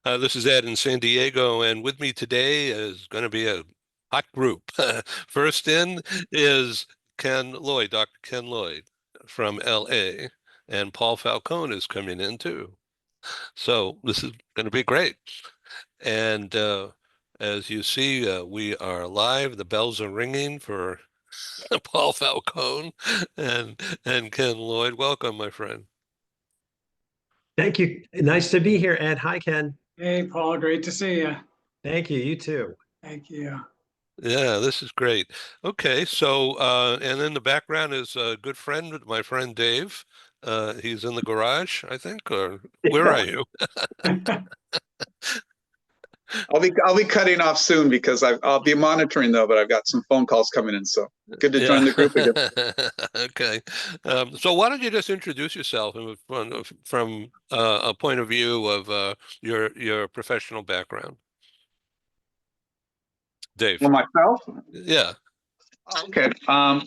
This is Ed in San Diego, and with me today is going to be a hot group. First in is Ken Lloyd, Dr. Ken Lloyd from LA, and Paul Falcone is coming in too. So this is going to be great. And as you see, we are live. The bells are ringing for Paul Falcone and Ken Lloyd. Welcome, my friend. Thank you. Nice to be here, Ed. Hi, Ken. Hey, Paul, great to see you. Thank you. You too. Thank you. Yeah, this is great. Okay, so and in the background is a good friend, my friend Dave. He's in the garage, I think, or where are you? I'll be cutting off soon because I'll be monitoring though, but I've got some phone calls coming in. So good to join the group again. Okay. So why don't you just introduce yourself from a point of view of your professional background, Dave? Well, myself. Yeah. Okay. Sorry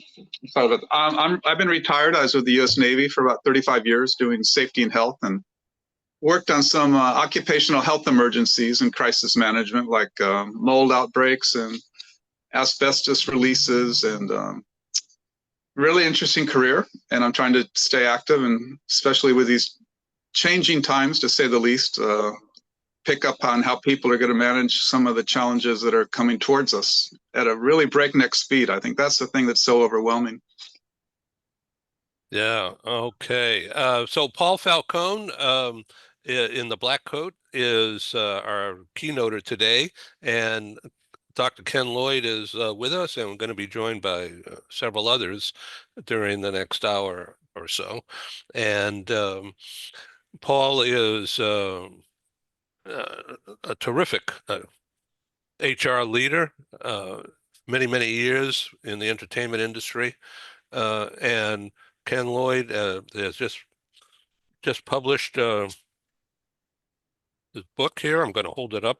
about that. I've been retired. I was with the U.S. Navy for about 35 years doing safety and health, and worked on some occupational health emergencies and crisis management, like mold outbreaks and asbestos releases, and really interesting career. And I'm trying to stay active, and especially with these changing times, to say the least, pick up on how people are going to manage some of the challenges that are coming towards us at a really breakneck speed. I think that's the thing that's so overwhelming. Yeah. Okay. So Paul Falcone, in the black coat, is our keynoter today, and Dr. Ken Lloyd is with us, and we're going to be joined by several others during the next hour or so. And Paul is a terrific HR leader, many years in the entertainment industry, and Ken Lloyd has just published this book here. I'm going to hold it up,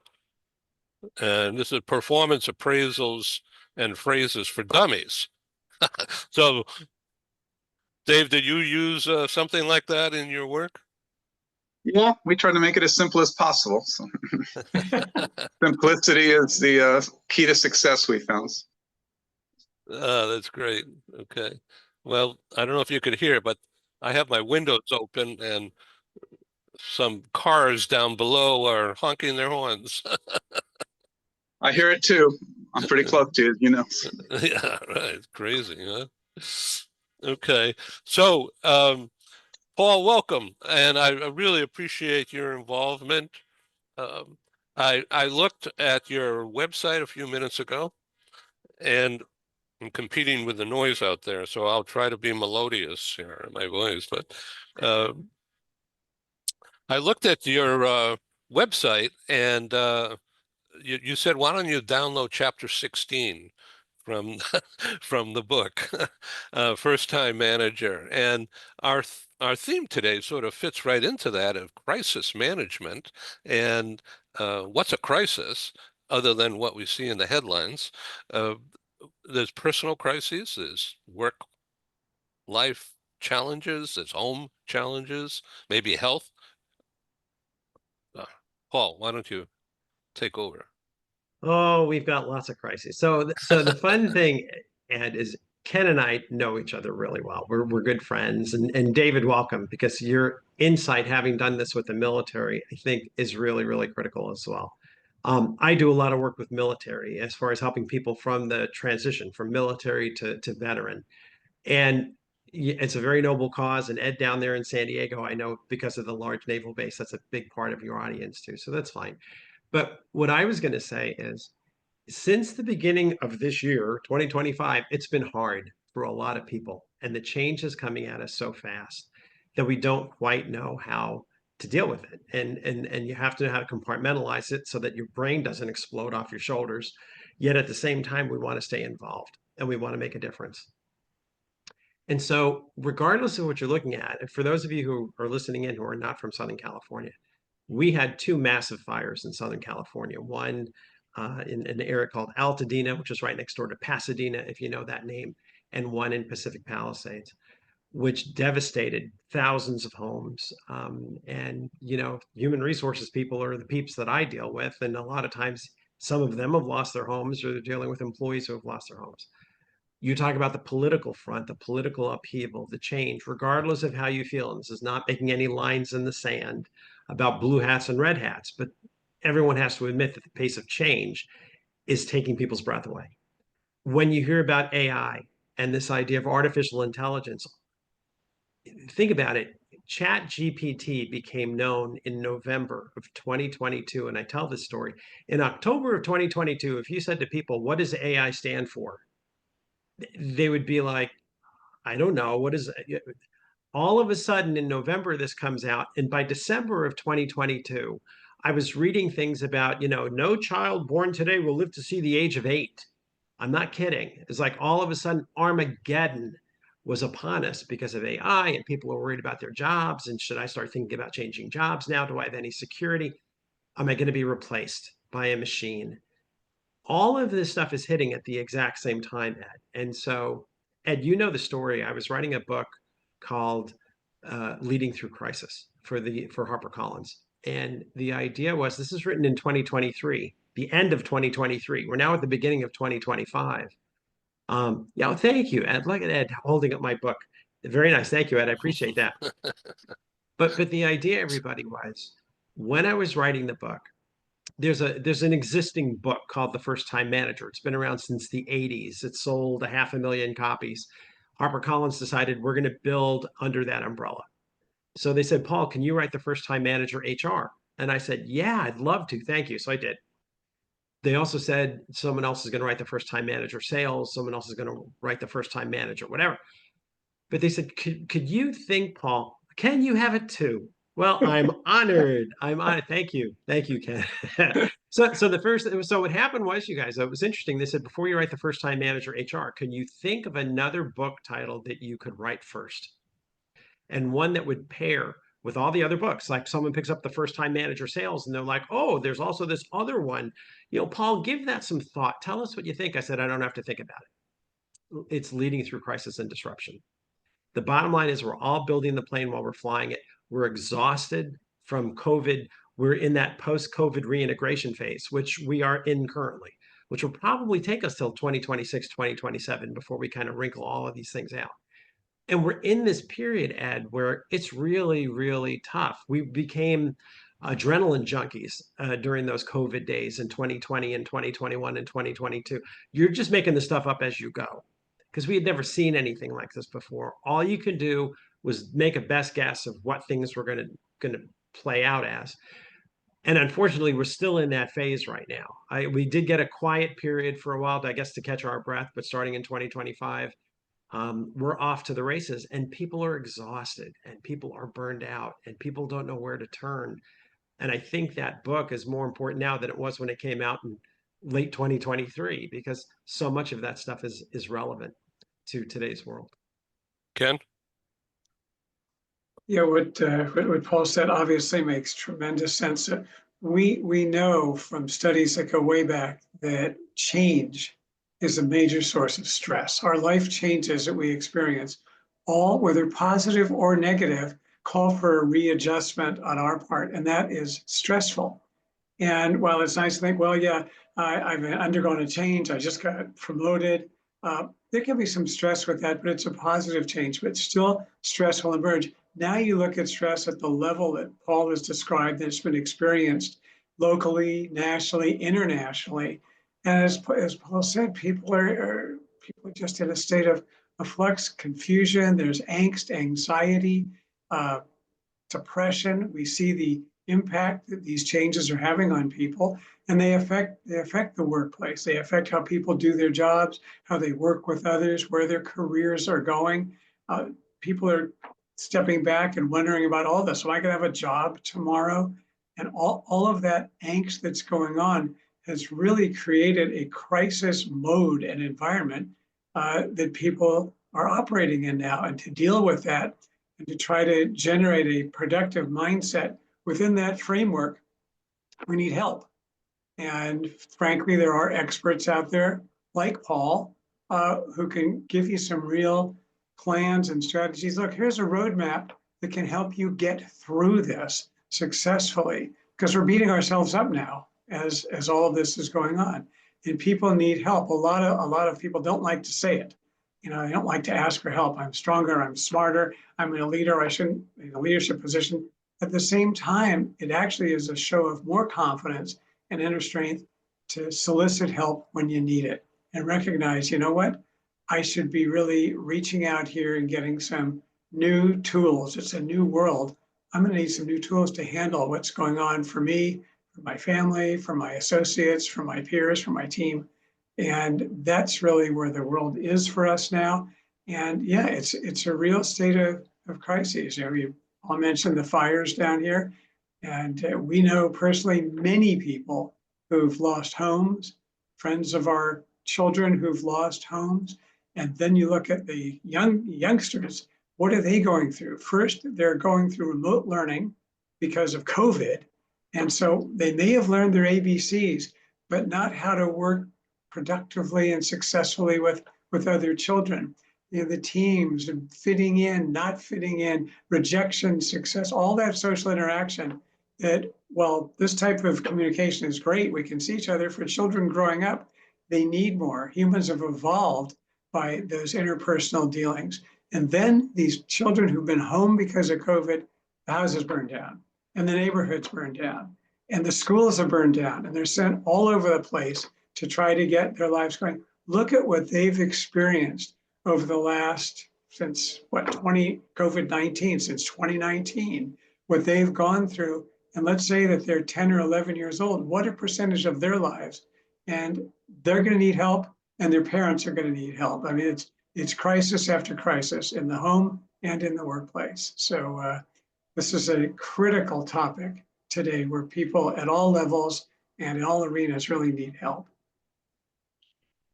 and this is Performance Appraisals and Phrases for Dummies. So, Dave, did you use something like that in your work? Yeah, we try to make it as simple as possible. So simplicity is the key to success, we found. That's great. Okay. Well, I don't know if you could hear, but I have my windows open and some cars down below are honking their horns. I hear it too. I'm pretty close to it, you know. Yeah, right. Crazy, huh? Okay. So, Paul, welcome. And I really appreciate your involvement. Um, I looked at your website a few minutes ago, and I'm competing with the noise out there, so I'll try to be melodious here in my voice. But uh, I looked at your website, and you said, why don't you download chapter 16 from from the book, First Time Manager. And our theme today sort of fits right into that of crisis management. And what's a crisis other than what we see in the headlines? Uh, there's personal crises, there's work life challenges, there's home challenges, maybe health. Uh, Paul, why don't you take over? Oh, we've got lots of crises. So the fun thing, Ed, is Ken and I know each other really well. We're good friends, and David, welcome, because your insight, having done this with the military, I think is really critical as well. I do a lot of work with military as far as helping people from the transition from military to veteran. And it's a very noble cause. And Ed down there in San Diego, I know because of the large naval base, that's a big part of your audience too. So that's fine. But what I was going to say is, since the beginning of this year, 2025, it's been hard for a lot of people. And the change is coming at us so fast that we don't quite know how to deal with it. And you have to know how to compartmentalize it so that your brain doesn't explode off your shoulders. Yet at the same time, we want to stay involved and we want to make a difference. And so, regardless of what you're looking at, and for those of you who are listening in who are not from Southern California, we had two massive fires in Southern California. One in an area called Altadena, which is right next door to Pasadena, if you know that name, and one in Pacific Palisades. which devastated thousands of homes. And, human resources people are the peeps that I deal with. And a lot of times, some of them have lost their homes or they're dealing with employees who have lost their homes. You talk about the political front, the political upheaval, the change, regardless of how you feel. And this is not making any lines in the sand about blue hats and red hats, but everyone has to admit that the pace of change is taking people's breath away. When you hear about AI and this idea of artificial intelligence, think about it. Chat GPT became known in November of 2022. And I tell this story. In October of 2022, if you said to people, what does AI stand for? They would be like, I don't know. What is it? All of a sudden in November, this comes out. And by December of 2022, I was reading things about, no child born today will live to see the age of 8. I'm not kidding. It's like all of a sudden Armageddon was upon us because of AI, and people were worried about their jobs. And should I start thinking about changing jobs now? Do I have any security? Am I going to be replaced by a machine? All of this stuff is hitting at the exact same time, Ed. And so, Ed, you know the story. I was writing a book called Leading Through Crisis for HarperCollins. And the idea was, this is written in 2023, the end of 2023. We're now at the beginning of 2025. Thank you, Ed. Look at Ed holding up my book. Very nice. Thank you, Ed. I appreciate that. But the idea, everybody, was when I was writing the book, there's an existing book called The First Time Manager. It's been around since the 80s. It sold 500,000 copies. HarperCollins decided we're going to build under that umbrella. So they said, Paul, can you write The First Time Manager HR? And I said, yeah, I'd love to. Thank you. So I did. They also said someone else is going to write The First Time Manager Sales. Someone else is going to write The First Time Manager, whatever. But they said, could you think, Paul, can you have it too? Well, I'm honored. I'm honored. Thank you. Thank you, Ken. So what happened was, you guys, it was interesting. They said, before you write The First Time Manager HR, can you think of another book title that you could write first? And one that would pair with all the other books. Like someone picks up The First Time Manager Sales and they're like, oh, there's also this other one. Paul, give that some thought. Tell us what you think. I said, I don't have to think about it. It's Leading Through Crisis and Disruption. The bottom line is we're all building the plane while we're flying it. We're exhausted from COVID. We're in that post-COVID reintegration phase, which we are in currently, which will probably take us till 2026, 2027 before we kind of wrinkle all of these things out. And we're in this period, Ed, where it's really, really tough. We became adrenaline junkies during those COVID days in 2020 and 2021 and 2022. You're just making the stuff up as you go, because we had never seen anything like this before. All you could do was make a best guess of what things were going to play out as. And unfortunately, we're still in that phase right now. We did get a quiet period for a while, I guess, to catch our breath, but starting in 2025, we're off to the races, and people are exhausted and people are burned out and people don't know where to turn. And I think that book is more important now than it was when it came out in late 2023, because so much of that stuff is relevant to today's world. Ken? Yeah, what Paul said obviously makes tremendous sense. We know from studies that go way back that change is a major source of stress. Our life changes that we experience, all, whether positive or negative, call for a readjustment on our part, and that is stressful. And while it's nice to think, well, yeah, I've undergone a change, I just got promoted, there can be some stress with that, but it's a positive change, but still stressful and burden. Now you look at stress at the level that Paul has described that's been experienced locally, nationally, internationally. And as Paul said, people are just in a state of flux, confusion. There's angst, anxiety, depression. We see the impact that these changes are having on people, and they affect the workplace. They affect how people do their jobs, how they work with others, where their careers are going. People are stepping back and wondering about all this. So I could have a job tomorrow, and all of that angst that's going on has really created a crisis mode and environment that people are operating in now. And to deal with that and to try to generate a productive mindset within that framework, we need help. And frankly, there are experts out there like Paul who can give you some real plans and strategies. Look, here's a roadmap that can help you get through this successfully, because we're beating ourselves up now as all of this is going on, and people need help. A lot of people don't like to say it. You know, they don't like to ask for help. I'm stronger, I'm smarter, I'm a leader, I shouldn't be in a leadership position. At the same time, it actually is a show of more confidence and inner strength to solicit help when you need it and recognize, you know what, I should be really reaching out here and getting some new tools. It's a new world. I'm going to need some new tools to handle what's going on for me, for my family, for my associates, for my peers, for my team. And that's really where the world is for us now. And yeah, it's a real state of crises. You know, you all mentioned the fires down here. And we know personally many people who've lost homes, friends of our children who've lost homes. And then you look at the youngsters, what are they going through? First, they're going through remote learning because of COVID. And so they may have learned their ABCs, but not how to work productively and successfully with other children. You know, the teams, fitting in, not fitting in, rejection, success, all that social interaction that, well, this type of communication is great. We can see each other. For children growing up, they need more. Humans have evolved by those interpersonal dealings. And then these children who've been home because of COVID, the houses burned down and the neighborhoods burned down and the schools are burned down and they're sent all over the place to try to get their lives going. Look at what they've experienced over the last, since what, COVID-19, since 2019, what they've gone through. And let's say that they're 10 or 11 years old, what a percentage of their lives. And they're going to need help and their parents are going to need help. I mean, it's crisis after crisis in the home and in the workplace. So this is a critical topic today where people at all levels and in all arenas really need help.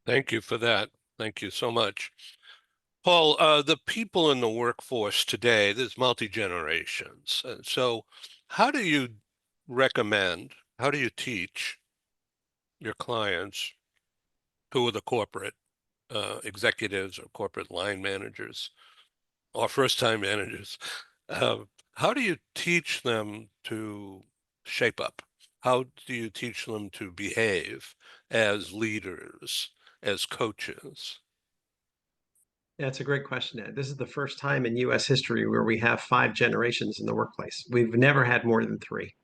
Thank you for that. Thank you so much. Paul, the people in the workforce today, there's multi-generations. And so how do you recommend, how do you teach your clients who are the corporate executives or corporate line managers or first-time managers? How do you teach them to shape up? How do you teach them to behave as leaders, as coaches? That's a great question, Ed. This is the first time in U.S. history where we have 5 generations in the workplace. We've never had more than 3.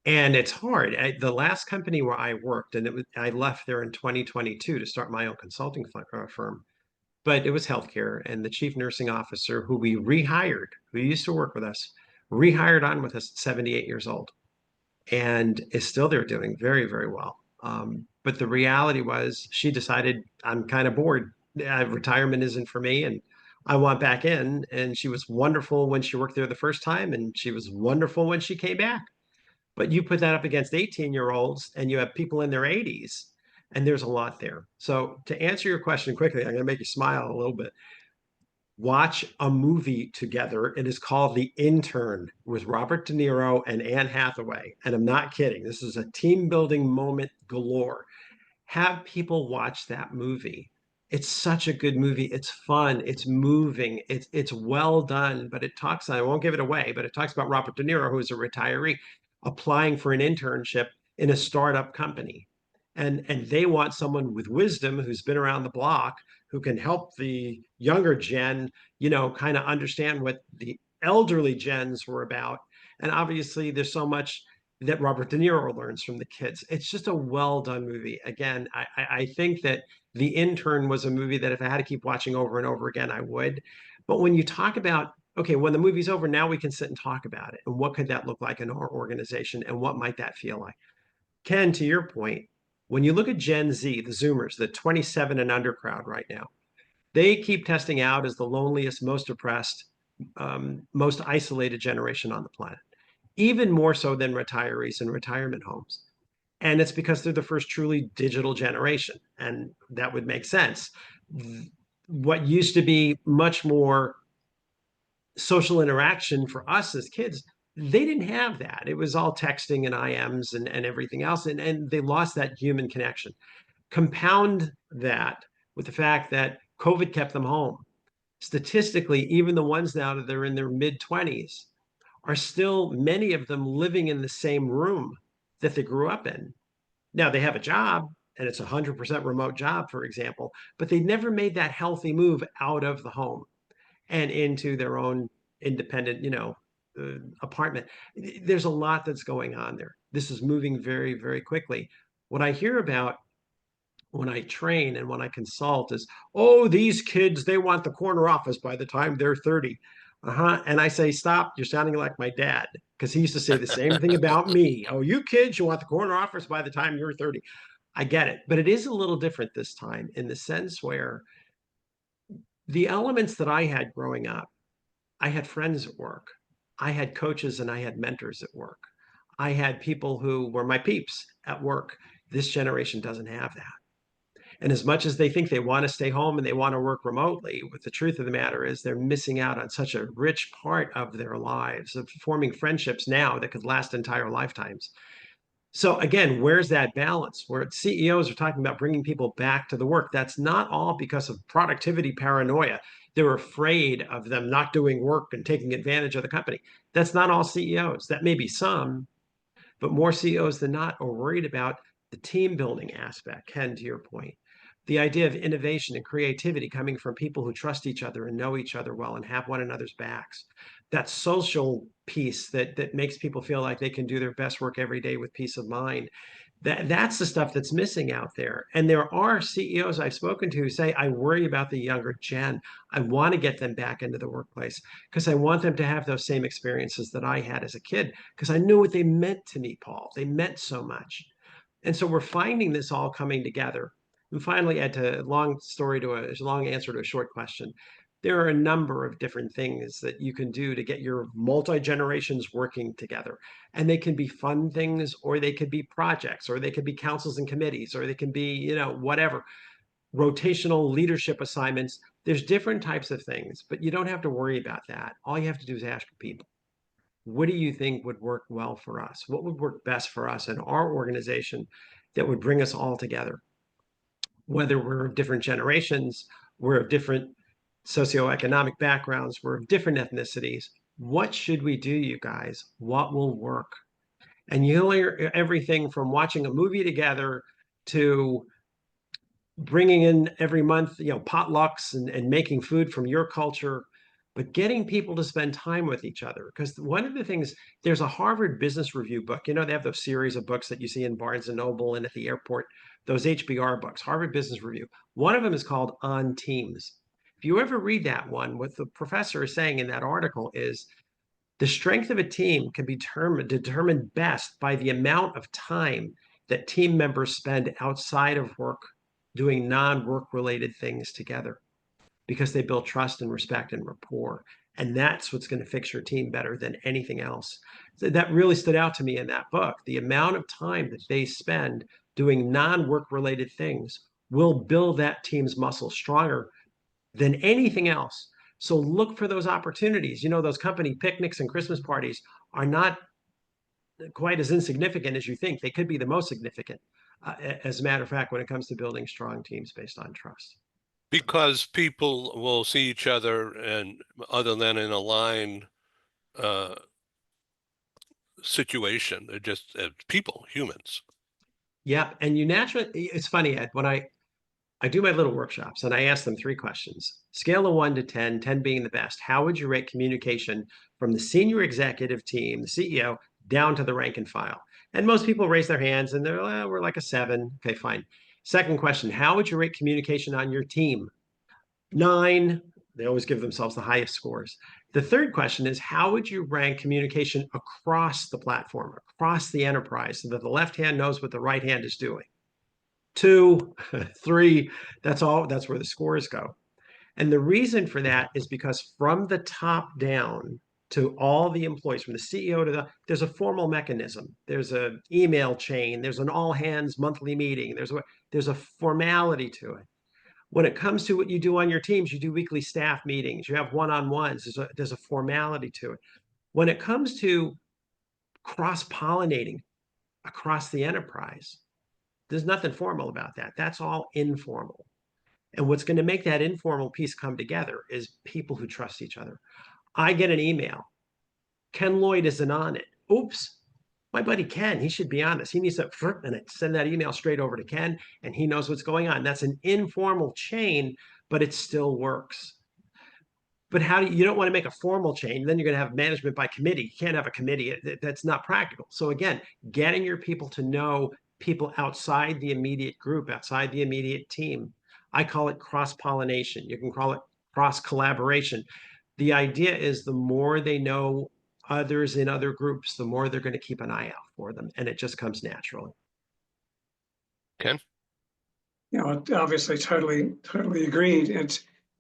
And it's hard. The last company where I worked, and I left there in 2022 to start my own consulting firm, but it was healthcare. And the chief nursing officer, who we rehired, who used to work with us, rehired on with us at 78 years old and is still there doing very, very well. But the reality was she decided, I'm kind of bored. Retirement isn't for me and I want back in. And she was wonderful when she worked there the first time and she was wonderful when she came back. But you put that up against 18-year-olds and you have people in their 80s and there's a lot there. So to answer your question quickly, I'm going to make you smile a little bit. Watch a movie together. It is called The Intern with Robert De Niro and Anne Hathaway. And I'm not kidding. This is a team building moment galore. Have people watch that movie. It's such a good movie. It's fun. It's moving. It's well done, but it talks, I won't give it away, but it talks about Robert De Niro, who is a retiree, applying for an internship in a startup company. And they want someone with wisdom who's been around the block, who can help the younger gen, kind of understand what the elderly gens were about. And obviously there's so much that Robert De Niro learns from the kids. It's just a well done movie. Again, I think that The Intern was a movie that if I had to keep watching over and over again, I would. But when you talk about, okay, when the movie's over, now we can sit and talk about it. And what could that look like in our organization? And what might that feel like? Ken, to your point, when you look at Gen Z, the Zoomers, the 27 and under crowd right now, they keep testing out as the loneliest, most oppressed, most isolated generation on the planet, even more so than retirees in retirement homes. And it's because they're the first truly digital generation. And that would make sense. What used to be much more social interaction for us as kids, they didn't have that. It was all texting and IMs and everything else. And they lost that human connection. Compound that with the fact that COVID kept them home. statistically, even the ones now that are in their mid-20s are still, many of them, living in the same room that they grew up in. Now they have a job and it's a 100% remote job, for example, but they never made that healthy move out of the home and into their own independent, apartment. There's a lot that's going on there. This is moving very, very quickly. What I hear about when I train and when I consult is, oh, these kids, they want the corner office by the time they're 30. And I say, stop, you're sounding like my dad, because he used to say the same thing about me. Oh, you kids, you want the corner office by the time you're 30. I get it, but it is a little different this time in the sense where the elements that I had growing up, I had friends at work, I had coaches and I had mentors at work. I had people who were my peeps at work. This generation doesn't have that. And as much as they think they want to stay home and they want to work remotely, what the truth of the matter is they're missing out on such a rich part of their lives, of forming friendships now that could last entire lifetimes. So again, where's that balance? Where CEOs are talking about bringing people back to the work, that's not all because of productivity paranoia. They're afraid of them not doing work and taking advantage of the company. That's not all CEOs. That may be some, but more CEOs than not are worried about the team building aspect. Ken, to your point, the idea of innovation and creativity coming from people who trust each other and know each other well and have one another's backs. That social piece that makes people feel like they can do their best work every day with peace of mind. That's the stuff that's missing out there. And there are CEOs I've spoken to who say, I worry about the younger gen. I want to get them back into the workplace because I want them to have those same experiences that I had as a kid, because I knew what they meant to me, Paul. They meant so much. And so we're finding this all coming together. And finally, add to a long answer to a short question. There are a number of different things that you can do to get your multi-generations working together. And they can be fun things, or they could be projects, or they could be councils and committees, or they can be, whatever, rotational leadership assignments. There's different types of things, but you don't have to worry about that. All you have to do is ask people, what do you think would work well for us? What would work best for us in our organization that would bring us all together? Whether we're of different generations, we're of different socioeconomic backgrounds, we're of different ethnicities. What should we do, you guys? What will work? And you'll hear everything from watching a movie together to bringing in every month, potlucks and making food from your culture, but getting people to spend time with each other. Because one of the things, there's a Harvard Business Review book. They have those series of books that you see in Barnes and Noble and at the airport, those HBR books, Harvard Business Review. One of them is called On Teams. If you ever read that one, what the professor is saying in that article is the strength of a team can be determined best by the amount of time that team members spend outside of work doing non-work related things together, because they build trust and respect and rapport. And that's what's going to fix your team better than anything else. So that really stood out to me in that book. The amount of time that they spend doing non-work related things will build that team's muscle stronger than anything else. So look for those opportunities. Those company picnics and Christmas parties are not quite as insignificant as you think. They could be the most significant, as a matter of fact, when it comes to building strong teams based on trust. Because people will see each other, and other than in a line situation, they're just people, humans. Yeah, and it's funny, Ed, when I do my little workshops and I ask them 3 questions. Scale of 1 to 10, 10 being the best. How would you rate communication from the senior executive team, the CEO, down to the rank and file? And most people raise their hands and they're, we're like a 7. Okay, fine. Second question, how would you rate communication on your team? 9. They always give themselves the highest scores. The third question is, how would you rank communication across the platform, across the enterprise, so that the left hand knows what the right hand is doing? 2, 3, that's all. That's where the scores go. And the reason for that is because from the top down to all the employees, from the CEO there's a formal mechanism. There's an email chain. There's an all hands monthly meeting. There's a formality to it. When it comes to what you do on your teams, you do weekly staff meetings. You have one-on-ones. There's a formality to it. When it comes to cross-pollinating across the enterprise, there's nothing formal about that. That's all informal. And what's going to make that informal piece come together is people who trust each other. I get an email. Ken Lloyd isn't on it. Oops. My buddy Ken, he should be on this. He needs to, and I send that email straight over to Ken, and he knows what's going on. That's an informal chain, but it still works. But how do you don't want to make a formal chain? Then you're going to have management by committee. You can't have a committee. That's not practical. So again, getting your people to know people outside the immediate group, outside the immediate team. I call it cross-pollination. You can call it cross-collaboration. The idea is the more they know others in other groups, the more they're going to keep an eye out for them. And it just comes naturally. Ken? You know, obviously, totally agreed.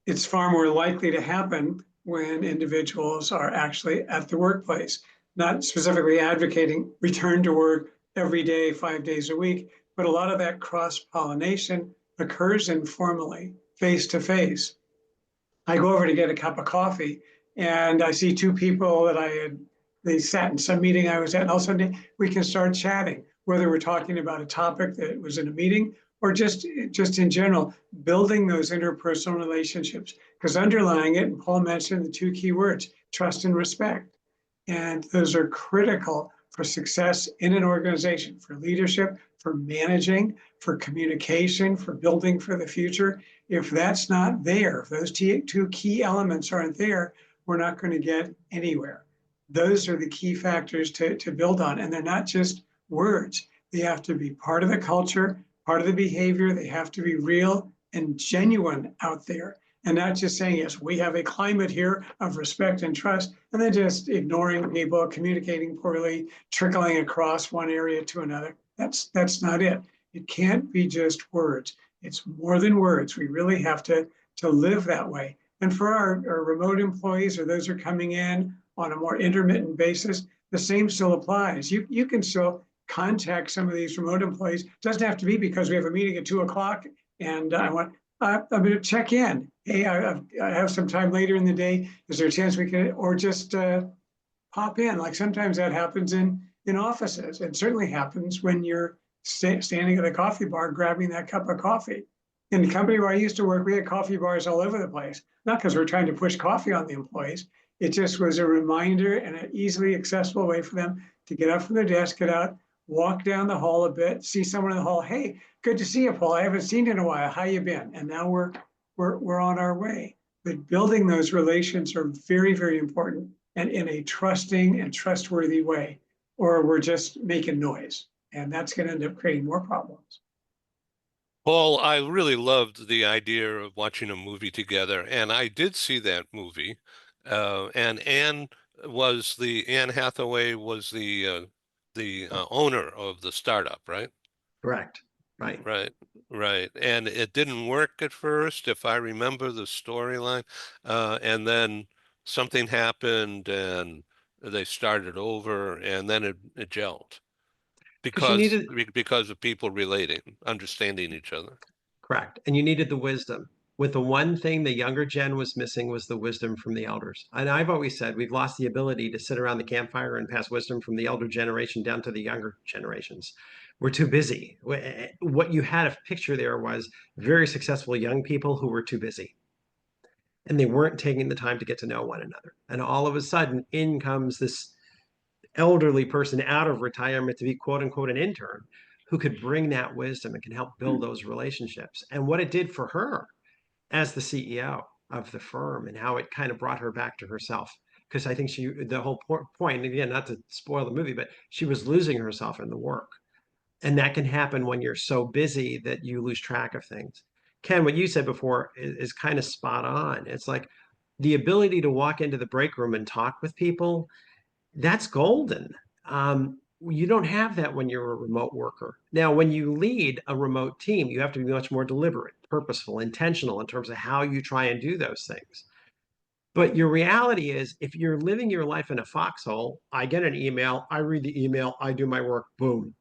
It's far more likely to happen when individuals are actually at the workplace, not specifically advocating return to work every day, 5 days a week, but a lot of that cross-pollination occurs informally, face to face. I go over to get a cup of coffee and I see two people that they sat in some meeting I was at, and all of a sudden we can start chatting, whether we're talking about a topic that was in a meeting or just in general, building those interpersonal relationships. Because underlying it, and Paul mentioned the two key words, trust and respect. And those are critical for success in an organization, for leadership, for managing, for communication, for building for the future. If that's not there, if those two key elements aren't there, we're not going to get anywhere. Those are the key factors to build on. And they're not just words. They have to be part of the culture, part of the behavior. They have to be real and genuine out there. And not just saying, yes, we have a climate here of respect and trust, and then just ignoring people, communicating poorly, trickling across one area to another. That's not it. It can't be just words. It's more than words. We really have to live that way. And for our remote employees or those who are coming in on a more intermittent basis, the same still applies. You can still contact some of these remote employees. It doesn't have to be because we have a meeting at 2 o'clock and I'm going to check in. Hey, I have some time later in the day. Is there a chance we can, or just pop in? Like sometimes that happens in offices. It certainly happens when you're standing at a coffee bar, grabbing that cup of coffee. In the company where I used to work, we had coffee bars all over the place. Not because we're trying to push coffee on the employees. It just was a reminder and an easily accessible way for them to get up from their desk, get out, walk down the hall a bit, see someone in the hall. Hey, good to see you, Paul. I haven't seen you in a while. How you been? And now we're on our way. But building those relations are very, very important, and in a trusting and trustworthy way, or we're just making noise. And that's going to end up creating more problems. Paul, I really loved the idea of watching a movie together, and I did see that movie. And Anne Hathaway was the owner of the startup, right? Correct. Right. Right. And it didn't work at first, if I remember the storyline. And then something happened and they started over, and then it gelled because of people relating, understanding each other. Correct. And you needed the wisdom. With the one thing the younger gen was missing was the wisdom from the elders. And I've always said we've lost the ability to sit around the campfire and pass wisdom from the elder generation down to the younger generations. We're too busy. What you had a picture there was very successful young people who were too busy. And they weren't taking the time to get to know one another. And all of a sudden, in comes this elderly person out of retirement to be quote unquote an intern who could bring that wisdom and can help build those relationships. And what it did for her as the CEO of the firm and how it kind of brought her back to herself. Because I think the whole point, again, not to spoil the movie, but she was losing herself in the work. And that can happen when you're so busy that you lose track of things. Ken, what you said before is kind of spot on. It's like the ability to walk into the break room and talk with people, that's golden. You don't have that when you're a remote worker. Now, when you lead a remote team, you have to be much more deliberate, purposeful, intentional in terms of how you try and do those things. But your reality is, if you're living your life in a foxhole, I get an email, I read the email, I do my work, boom.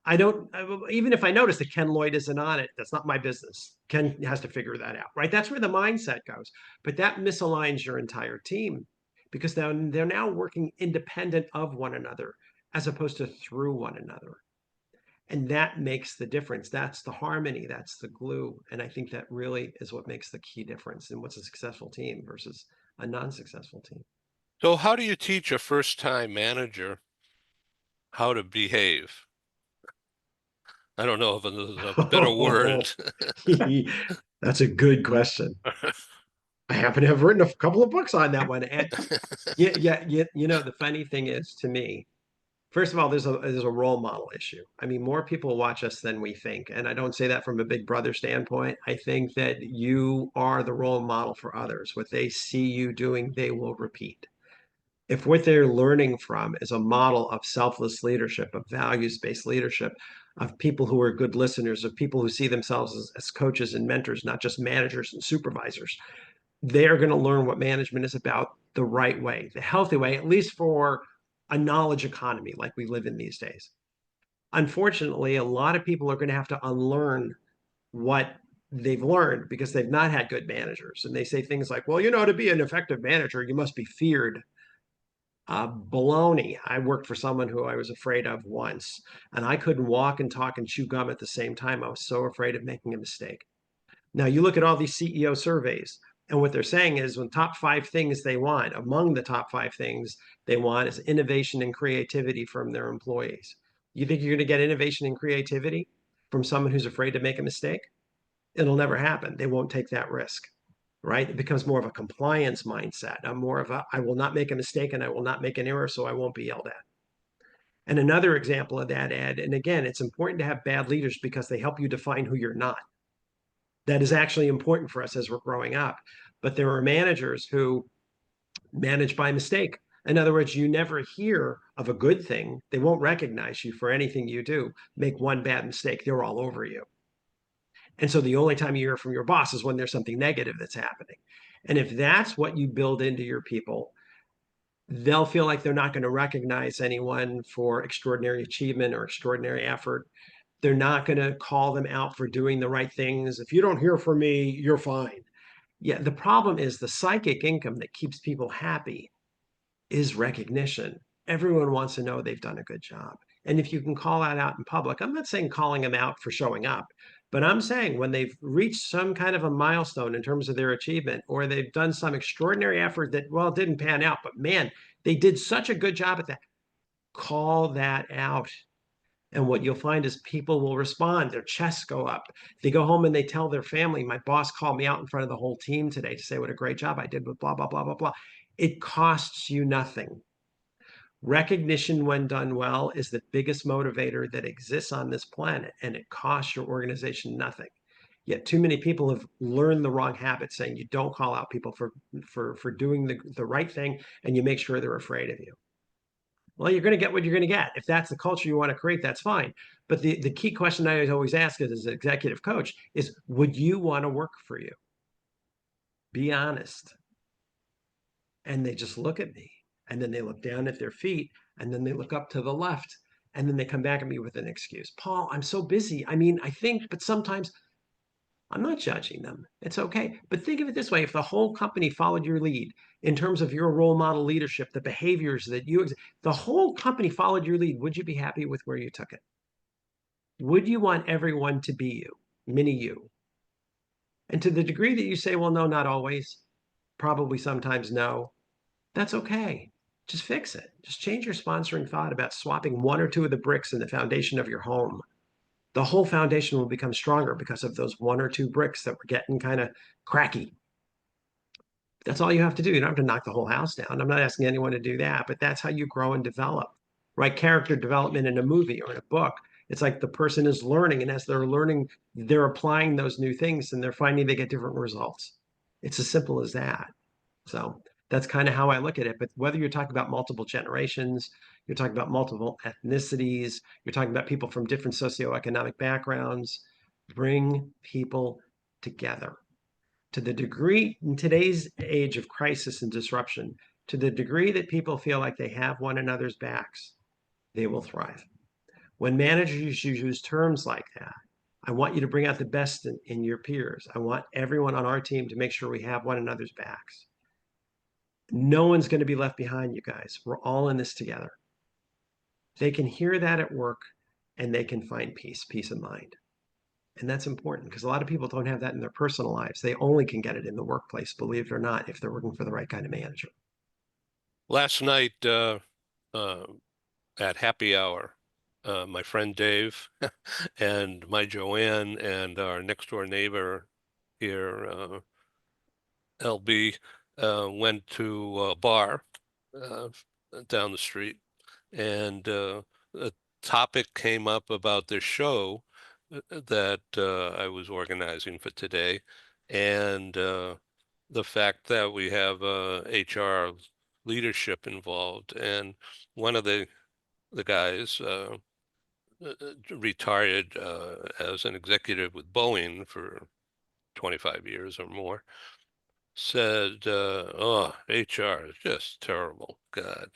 I don't, even if I notice that Ken Lloyd isn't on it, that's not my business. Ken has to figure that out, right? That's where the mindset goes. But that misaligns your entire team because they're now working independent of one another as opposed to through one another. And that makes the difference. That's the harmony, that's the glue. And I think that really is what makes the key difference in what's a successful team versus a non-successful team. So how do you teach a first-time manager how to behave? I don't know if there's a better word. That's a good question. I happen to have written a couple of books on that one. And yeah, the funny thing is, to me, first of all, there's a role model issue. I mean, more people watch us than we think. And I don't say that from a big brother standpoint. I think that you are the role model for others. What they see you doing, they will repeat. If what they're learning from is a model of selfless leadership, of values-based leadership, of people who are good listeners, of people who see themselves as coaches and mentors, not just managers and supervisors, they're going to learn what management is about the right way, the healthy way, at least for a knowledge economy like we live in these days. Unfortunately, a lot of people are going to have to unlearn what they've learned because they've not had good managers. And they say things like, well, to be an effective manager, you must be feared. Baloney. I worked for someone who I was afraid of once, and I couldn't walk and talk and chew gum at the same time. I was so afraid of making a mistake. Now you look at all these CEO surveys, and what they're saying is when top 5 things they want, among the top 5 things they want is innovation and creativity from their employees. You think you're going to get innovation and creativity from someone who's afraid to make a mistake? It'll never happen. They won't take that risk, right? It becomes more of a compliance mindset. I'm more of a, I will not make a mistake and I will not make an error, so I won't be yelled at. And another example of that, Ed, and again, it's important to have bad leaders because they help you define who you're not. That is actually important for us as we're growing up. But there are managers who manage by mistake. In other words, you never hear of a good thing. They won't recognize you for anything you do. Make one bad mistake, they're all over you. And so the only time you hear from your boss is when there's something negative that's happening. And if that's what you build into your people, they'll feel like they're not going to recognize anyone for extraordinary achievement or extraordinary effort. They're not going to call them out for doing the right things. If you don't hear from me, you're fine. Yeah, the problem is the psychic income that keeps people happy is recognition. Everyone wants to know they've done a good job. And if you can call that out in public, I'm not saying calling them out for showing up, but I'm saying when they've reached some kind of a milestone in terms of their achievement, or they've done some extraordinary effort that, well, didn't pan out, but man, they did such a good job at that, call that out. And what you'll find is people will respond, their chests go up. They go home and they tell their family, my boss called me out in front of the whole team today to say what a great job I did with blah, blah, blah, blah, blah. It costs you nothing. Recognition, when done well, is the biggest motivator that exists on this planet, and it costs your organization nothing. Yet too many people have learned the wrong habit, saying you don't call out people for doing the right thing, and you make sure they're afraid of you. Well, you're going to get what you're going to get. If that's the culture you want to create, that's fine. But the key question I always ask as an executive coach is, would you want to work for you? Be honest. And they just look at me, and then they look down at their feet, and then they look up to the left, and then they come back at me with an excuse. Paul, I'm so busy. I mean, I think, but sometimes I'm not judging them. It's okay. But think of it this way. If the whole company followed your lead in terms of your role model leadership, the behaviors that the whole company followed your lead, would you be happy with where you took it? Would you want everyone to be you, mini you? And to the degree that you say, well, no, not always, probably sometimes no, that's okay. Just fix it. Just change your sponsoring thought about swapping 1 or 2 of the bricks in the foundation of your home. The whole foundation will become stronger because of those 1 or 2 bricks that were getting kind of cracky. That's all you have to do. You don't have to knock the whole house down. I'm not asking anyone to do that, but that's how you grow and develop, right? Character development in a movie or in a book. It's like the person is learning, and as they're learning, they're applying those new things, and they're finding they get different results. It's as simple as that. So that's kind of how I look at it. But whether you're talking about multiple generations, you're talking about multiple ethnicities, you're talking about people from different socioeconomic backgrounds, bring people together. To the degree in today's age of crisis and disruption, to the degree that people feel like they have one another's backs, they will thrive. When managers use terms like that, I want you to bring out the best in your peers. I want everyone on our team to make sure we have one another's backs. No one's going to be left behind, you guys. We're all in this together. They can hear that at work, and they can find peace of mind. And that's important because a lot of people don't have that in their personal lives. They only can get it in the workplace, believe it or not, if they're working for the right kind of manager. Last night at happy hour, my friend Dave and my Joanne and our next door neighbor here, LB, went to a bar uh, down the street, and a topic came up about this show that I was organizing for today, and the fact that we have HR leadership involved, and one of the guys retired as an executive with Boeing for 25 years or more, said, "Oh, HR is just terrible, God."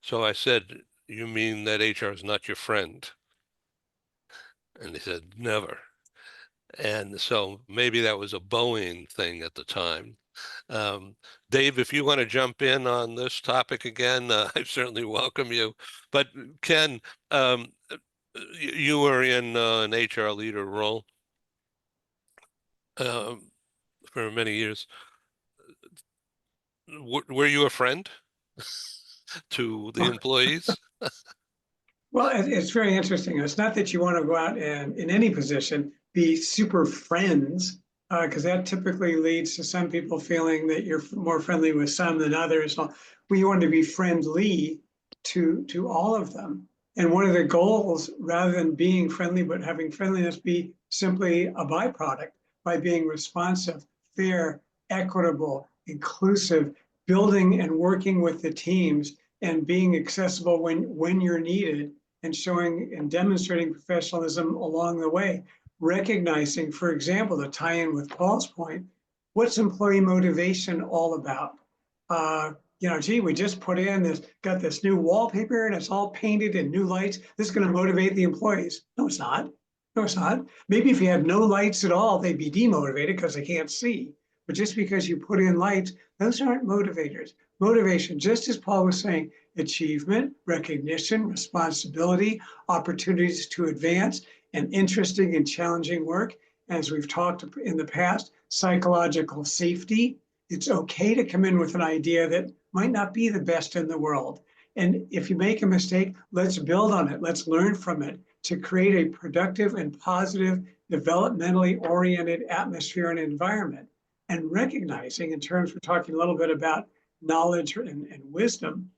So I said, "You mean that HR is not your friend?" And he said, "Never." And so maybe that was a Boeing thing at the time. Dave, if you want to jump in on this topic again, I certainly welcome you. But Ken, you were in an HR leader role um, for many years. Were you a friend to the employees? Well, it's very interesting. It's not that you want to go out and, in any position, be super friends, because that typically leads to some people feeling that you're more friendly with some than others. We want to be friendly to all of them. And one of the goals, rather than being friendly, but having friendliness be simply a byproduct by being responsive, fair, equitable, inclusive, building and working with the teams and being accessible when you're needed, and showing and demonstrating professionalism along the way. Recognizing, for example, to tie in with Paul's point, what's employee motivation all about? Gee, we just got this new wallpaper and it's all painted in new lights. This is going to motivate the employees. No, it's not. No, it's not. Maybe if you had no lights at all, they'd be demotivated because they can't see. But just because you put in lights, those aren't motivators. Motivation, just as Paul was saying, achievement, recognition, responsibility, opportunities to advance, and interesting and challenging work. As we've talked in the past, psychological safety. It's okay to come in with an idea that might not be the best in the world. And if you make a mistake, let's build on it. Let's learn from it to create a productive and positive, developmentally oriented atmosphere and environment. And recognizing, in terms, we're talking a little bit about knowledge and wisdom,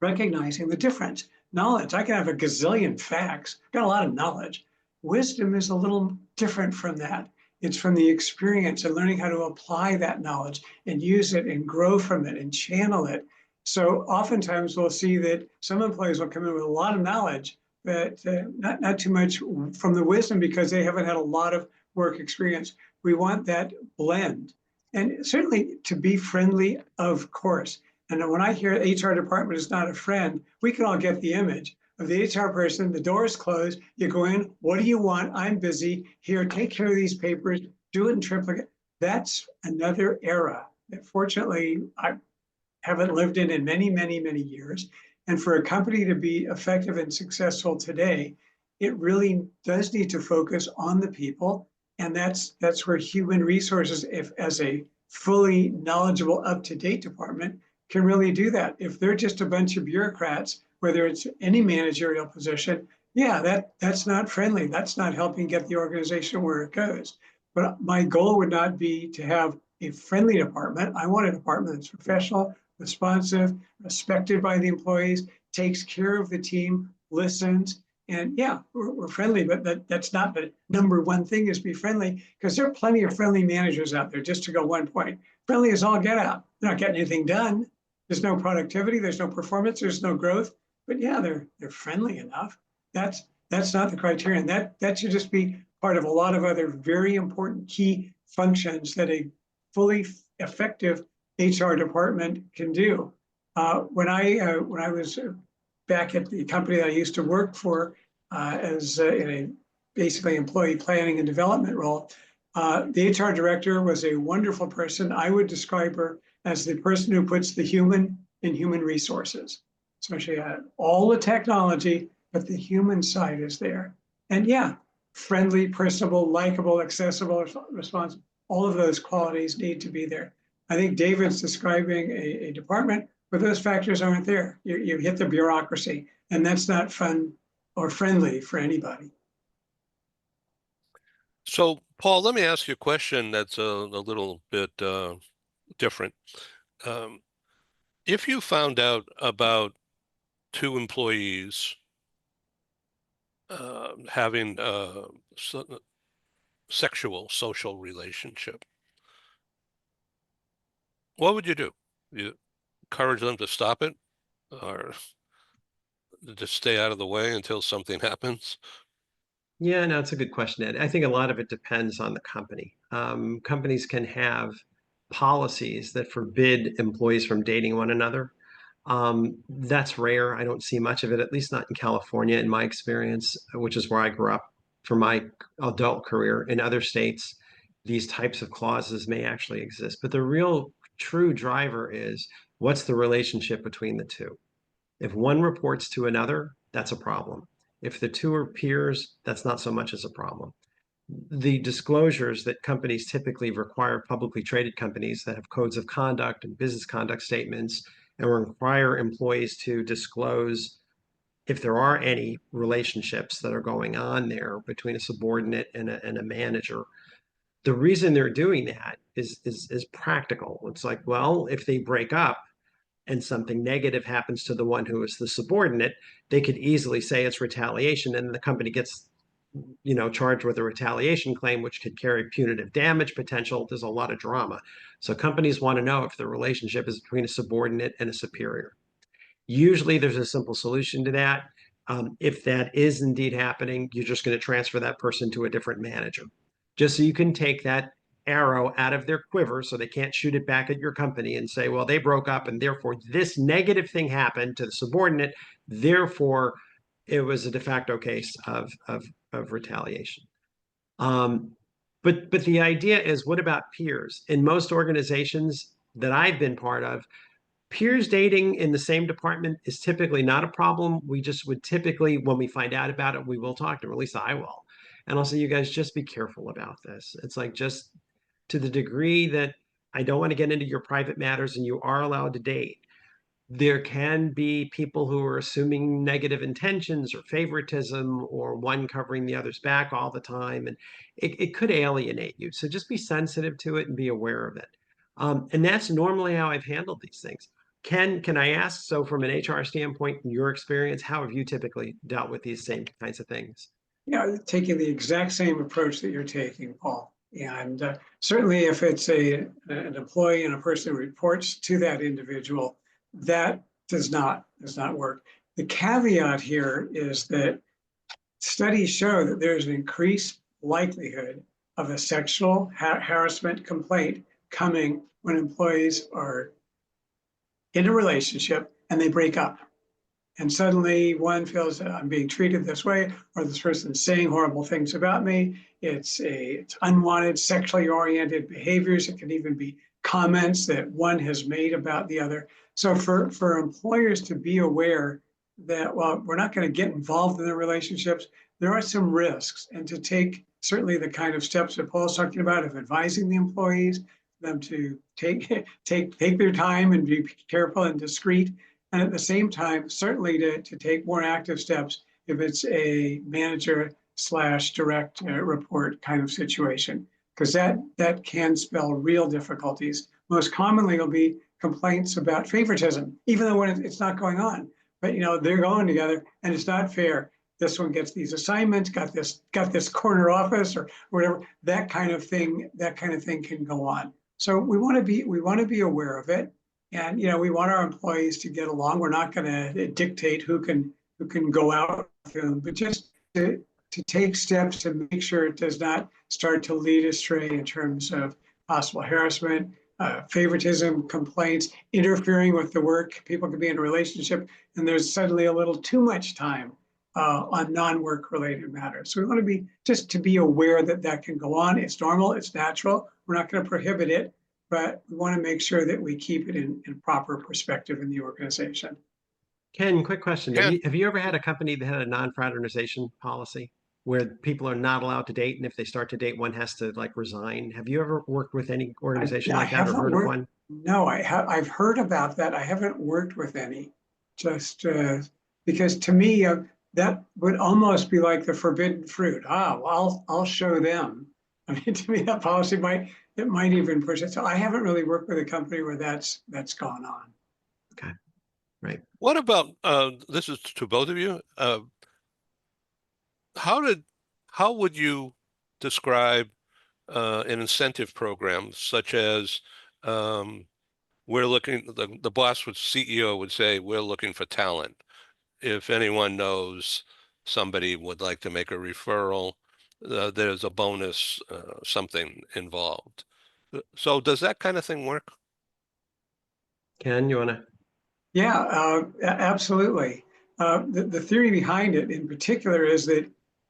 recognizing the difference. Knowledge, I can have a gazillion facts, got a lot of knowledge. Wisdom is a little different from that. It's from the experience and learning how to apply that knowledge and use it and grow from it and channel it. So oftentimes we'll see that some employees will come in with a lot of knowledge, but not too much from the wisdom because they haven't had a lot of work experience. We want that blend. And certainly to be friendly, of course. And when I hear HR department is not a friend, we can all get the image of the HR person, the door is closed, you go in, what do you want? I'm busy, here, take care of these papers, do it in triplicate. That's another era that fortunately I haven't lived in many, many, many years. And for a company to be effective and successful today, it really does need to focus on the people. And that's where human resources, if as a fully knowledgeable, up-to-date department, can really do that. If they're just a bunch of bureaucrats, whether it's any managerial position, yeah, that's not friendly. That's not helping get the organization where it goes. But my goal would not be to have a friendly department. I want a department that's professional, responsive, respected by the employees, takes care of the team, listens. And yeah, we're friendly, but that's not the number one thing is be friendly, because there are plenty of friendly managers out there, just to go one point. Friendly is all get out. They're not getting anything done. There's no productivity, there's no performance, there's no growth. But yeah, they're friendly enough. That's not the criterion. That should just be part of a lot of other very important key functions that a fully effective HR department can do. When I was back at the company that I used to work for as in a basically employee planning and development role, the HR director was a wonderful person. I would describe her as the person who puts the human in human resources. So she had all the technology, but the human side is there. And yeah, friendly, personable, likable, accessible, responsive, all of those qualities need to be there. I think David's describing a department where those factors aren't there. You hit the bureaucracy, and that's not fun or friendly for anybody. So, Paul, let me ask you a question that's a little bit different. If you found out about two employees having a sexual social relationship, what would you do? You encourage them to stop it, or just stay out of the way until something happens? Yeah, no, it's a good question, Ed. I think a lot of it depends on the company. Companies can have policies that forbid employees from dating one another. That's rare. I don't see much of it, at least not in California, in my experience, which is where I grew up for my adult career. In other states, these types of clauses may actually exist. But the real true driver is what's the relationship between the two? If one reports to another, that's a problem. If the two are peers, that's not so much as a problem. The disclosures that companies typically require, publicly traded companies that have codes of conduct and business conduct statements, and require employees to disclose if there are any relationships that are going on there between a subordinate and a manager. The reason they're doing that is practical. It's like, well, if they break up, and something negative happens to the one who is the subordinate, they could easily say it's retaliation, and the company gets, charged with a retaliation claim, which could carry punitive damage potential. There's a lot of drama. So companies want to know if the relationship is between a subordinate and a superior. Usually there's a simple solution to that. If that is indeed happening, you're just going to transfer that person to a different manager, just so you can take that arrow out of their quiver so they can't shoot it back at your company and say, well, they broke up and therefore this negative thing happened to the subordinate. Therefore, it was a de facto case of retaliation. But the idea is, what about peers? In most organizations that I've been part of, peers dating in the same department is typically not a problem. We just would typically, when we find out about it, we will talk to them, or at least I will. And I'll say, you guys just be careful about this. It's like, just to the degree that I don't want to get into your private matters and you are allowed to date, there can be people who are assuming negative intentions or favoritism, or one covering the other's back all the time. And it could alienate you. So just be sensitive to it and be aware of it. And that's normally how I've handled these things. Ken, can I ask, so from an HR standpoint, in your experience, how have you typically dealt with these same kinds of things? Yeah, taking the exact same approach that you're taking, Paul. And certainly if it's an employee and a person who reports to that individual, that does not work. The caveat here is that studies show that there's an increased likelihood of a sexual harassment complaint coming when employees are in a relationship and they break up. And suddenly one feels that I'm being treated this way, or this person's saying horrible things about me. It's unwanted sexually oriented behaviors. It can even be comments that one has made about the other. So for employers to be aware that, while we're not going to get involved in the relationships, there are some risks, and to take certainly the kind of steps that Paul's talking about, of advising the employees, them to take their time and be careful and discreet. And at the same time, certainly to take more active steps if it's a manager/direct report kind of situation, because that can spell real difficulties. Most commonly, it'll be complaints about favoritism, even though when it's not going on. But they're going together, and it's not fair. This one gets these assignments, got this corner office, or whatever. That kind of thing can go on. So we want to be aware of it. And we want our employees to get along. We're not going to dictate who can go out with them, but just to take steps to make sure it does not start to lead astray in terms of possible harassment, favoritism, complaints, interfering with the work. People could be in a relationship and there's suddenly a little too much time on non-work related matters. So we want to be aware that can go on. It's normal. It's natural. We're not going to prohibit it, but we want to make sure that we keep it in proper perspective in the organization. Ken, quick question. Ken. Have you ever had a company that had a non-fraternization policy? where people are not allowed to date, and if they start to date, one has to like resign. Have you ever worked with any organization I like that or haven't heard of worked. one? No, I've heard about that. I haven't worked with any. Just because to me that would almost be like the forbidden fruit. Ah, well, I'll show them. I mean, to me, that policy might even push it. So I haven't really worked with a company where that's gone on. Okay, right. What about this is to both of you? How would you describe an incentive program such as we're looking the boss would CEO would say we're looking for talent. If anyone knows somebody would like to make a referral, there's a bonus, something involved. So does that kind of thing work? Ken, you want to? Yeah, absolutely. The theory behind it in particular is that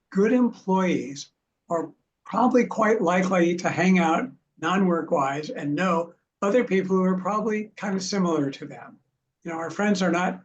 good employees are probably quite likely to hang out non-work wise and know other people who are probably kind of similar to them. You know, our friends are not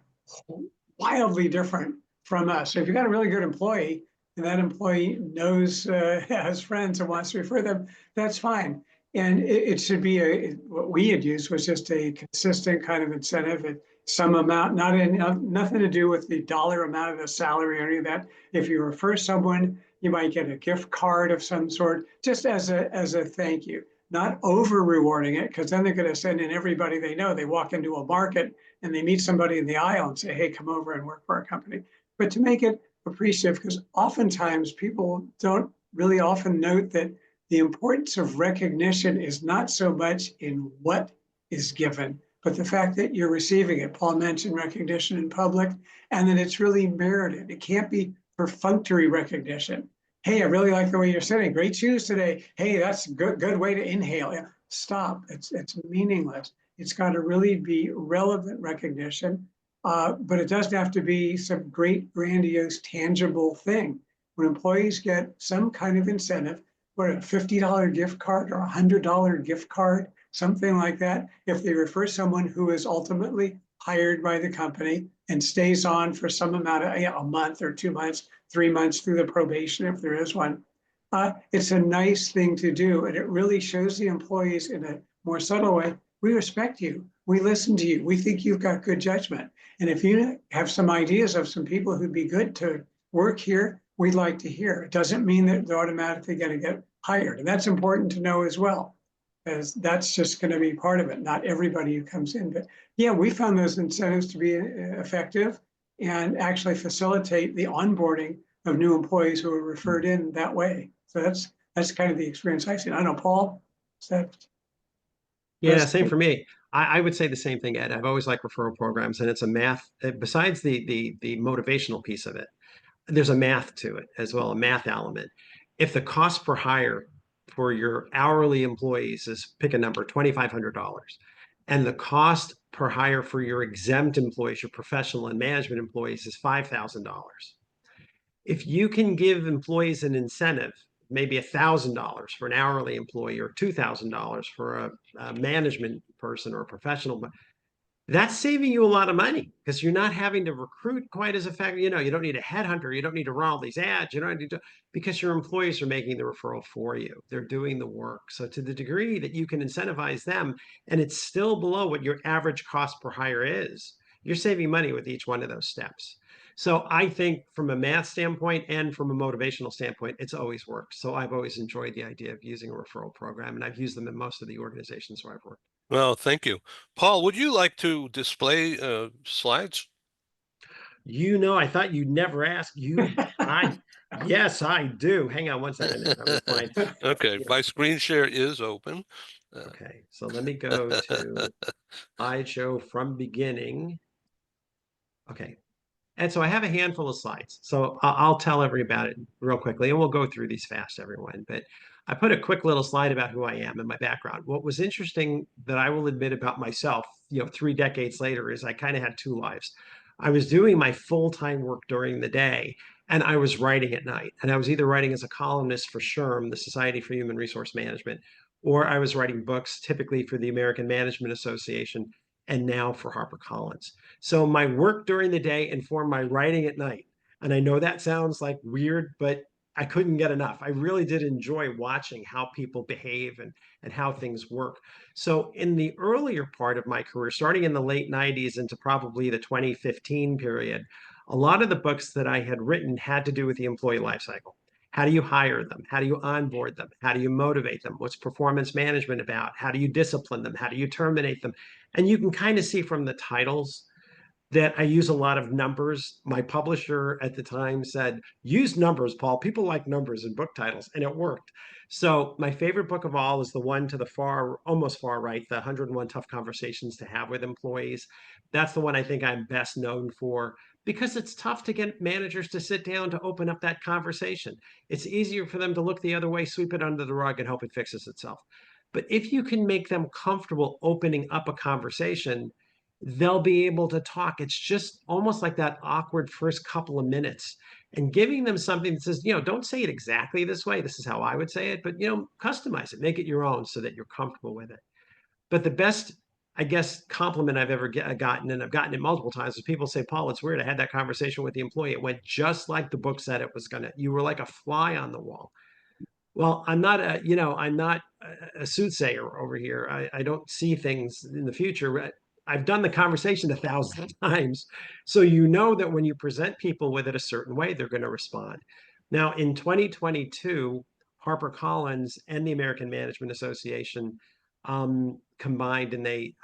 wildly different from us. So if you've got a really good employee and that employee knows, has friends and wants to refer them, that's fine. And it should be what we had used was just a consistent kind of incentive at some amount, nothing to do with the dollar amount of the salary or any of that. If you refer someone, you might get a gift card of some sort, just as a thank you. Not over rewarding it, because then they're going to send in everybody they know. They walk into a market and they meet somebody in the aisle and say, hey, come over and work for our company. But to make it appreciative, because oftentimes people don't really often note that the importance of recognition is not so much in what is given, but the fact that you're receiving it. Paul mentioned recognition in public, and that it's really merited. It can't be perfunctory recognition. Hey, I really like the way you're sitting. Great shoes today. Hey, that's a good way to inhale. Yeah, stop. It's meaningless. It's got to really be relevant recognition, but it doesn't have to be some great, grandiose, tangible thing. When employees get some kind of incentive, what a $50 gift card or a $100 gift card, something like that, if they refer someone who is ultimately hired by the company and stays on for some amount of a month or 2 months, 3 months through the probation, if there is one, it's a nice thing to do. And it really shows the employees in a more subtle way, we respect you. We listen to you. We think you've got good judgment. And if you have some ideas of some people who'd be good to work here, we'd like to hear. It doesn't mean that they're automatically going to get hired. And that's important to know as well, as that's just going to be part of it. Not everybody who comes in, but yeah, we found those incentives to be effective and actually facilitate the onboarding of new employees who are referred in that way. So that's kind of the experience I've seen. I don't know, Paul, is that? Yeah, same for me. I would say the same thing, Ed. I've always liked referral programs, and it's a math, besides the motivational piece of it, there's a math to it as well, a math element. If the cost per hire for your hourly employees is, pick a number, $2,500, and the cost per hire for your exempt employees, your professional and management employees, is $5,000. If you can give employees an incentive, maybe $1,000 for an hourly employee or $2,000 for a management person or a professional, that's saving you a lot of money because you're not having to recruit quite as effective. You know, you don't need a headhunter. You don't need to run all these ads. You don't need to, because your employees are making the referral for you. They're doing the work. So to the degree that you can incentivize them, and it's still below what your average cost per hire is, you're saving money with each one of those steps. So I think from a math standpoint and from a motivational standpoint, it's always worked. So I've always enjoyed the idea of using a referral program, and I've used them in most of the organizations where I've worked. Well, thank you. Paul, would you like to display slides? You know, I thought you'd never ask. Yes, I do. Hang on one second. I'm gonna find. Okay, Yeah. my screen share is open. Okay, so let me go to slideshow from beginning. Okay, and so I have a handful of slides. So I'll tell everybody about it real quickly, and we'll go through these fast, everyone. But I put a quick little slide about who I am and my background. What was interesting that I will admit about myself, 3 decades later, is I kind of had two lives. I was doing my full-time work during the day, and I was writing at night. And I was either writing as a columnist for SHRM, the Society for Human Resource Management, or I was writing books, typically for the American Management Association, and now for HarperCollins. So my work during the day informed my writing at night. And I know that sounds like weird, but I couldn't get enough. I really did enjoy watching how people behave and how things work. So in the earlier part of my career, starting in the late 90s into probably the 2015 period, a lot of the books that I had written had to do with the employee life cycle. How do you hire them? How do you onboard them? How do you motivate them? What's performance management about? How do you discipline them? How do you terminate them? And you can kind of see from the titles that I use a lot of numbers. My publisher at the time said, use numbers, Paul. People like numbers in book titles, and it worked. So my favorite book of all is the one to the far, almost far right, the 101 Tough Conversations to Have with Employees. That's the one I think I'm best known for because it's tough to get managers to sit down to open up that conversation. It's easier for them to look the other way, sweep it under the rug, and hope it fixes itself. But if you can make them comfortable opening up a conversation, they'll be able to talk. It's just almost like that awkward first couple of minutes and giving them something that says, don't say it exactly this way. This is how I would say it, but, customize it, make it your own so that you're comfortable with it. But the best, I guess, compliment I've ever gotten, and I've gotten it multiple times, is people say, Paul, it's weird. I had that conversation with the employee. It went just like the book said it was going to. You were like a fly on the wall. Well, I'm not a soothsayer over here. I don't see things in the future. I've done the conversation 1,000 times. So that when you present people with it a certain way, they're going to respond. Now, in 2022, HarperCollins and the American Management Association combined, and they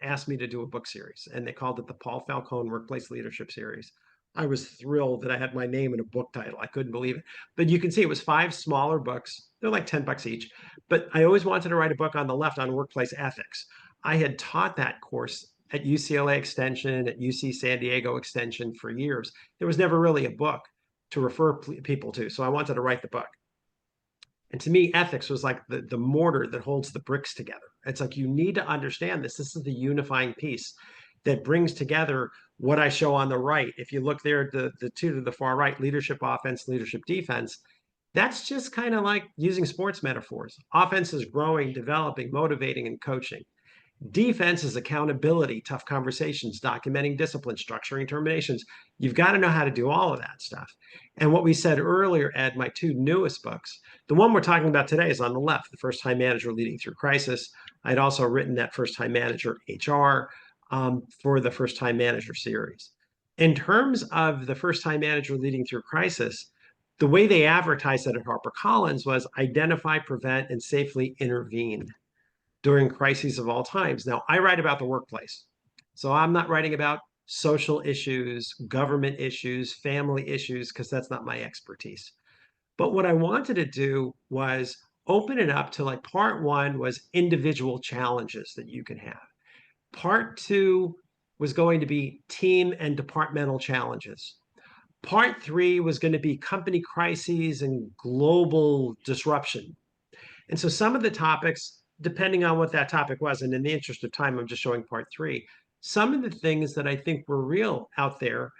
asked me to do a book series, and they called it the Paul Falcone Workplace Leadership Series. I was thrilled that I had my name in a book title. I couldn't believe it. But you can see it was 5 smaller books. They're like $10 each. But I always wanted to write a book on the left on workplace ethics. I had taught that course at UCLA Extension, at UC San Diego Extension for years. There was never really a book to refer people to. So I wanted to write the book. And to me, ethics was like the mortar that holds the bricks together. It's like, you need to understand this. This is the unifying piece that brings together what I show on the right. If you look there at the two to the far right, leadership offense, leadership defense, that's just kind of like using sports metaphors. Offense is growing, developing, motivating, and coaching. Defense is accountability, tough conversations, documenting discipline, structuring terminations. You've got to know how to do all of that stuff. And what we said earlier, Ed, my 2 newest books, the one we're talking about today is on the left, The First Time Manager Leading Through Crisis. I'd also written that First Time Manager HR for the First Time Manager series. In terms of the First Time Manager Leading Through Crisis, the way they advertised it at HarperCollins was identify, prevent, and safely intervene during crises of all times. Now, I write about the workplace. So I'm not writing about social issues, government issues, family issues, because that's not my expertise. But what I wanted to do was open it up to, like, part 1 was individual challenges that you can have. Part 2 was going to be team and departmental challenges. Part 3 was going to be company crises and global disruption. And so some of the topics, depending on what that topic was, and in the interest of time, I'm just showing part 3, some of the things that I think were real out there,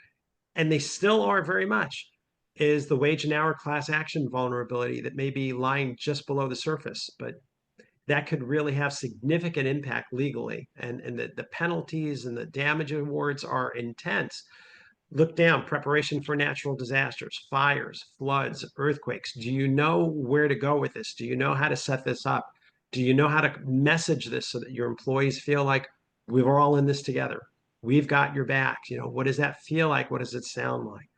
and they still are very much, is the wage and hour class action vulnerability that may be lying just below the surface, but that could really have significant impact legally. And the penalties and the damage awards are intense. Look down, preparation for natural disasters, fires, floods, earthquakes. Do you know where to go with this? Do you know how to set this up? Do you know how to message this so that your employees feel like we're all in this together? We've got your back. What does that feel like? What does it sound like?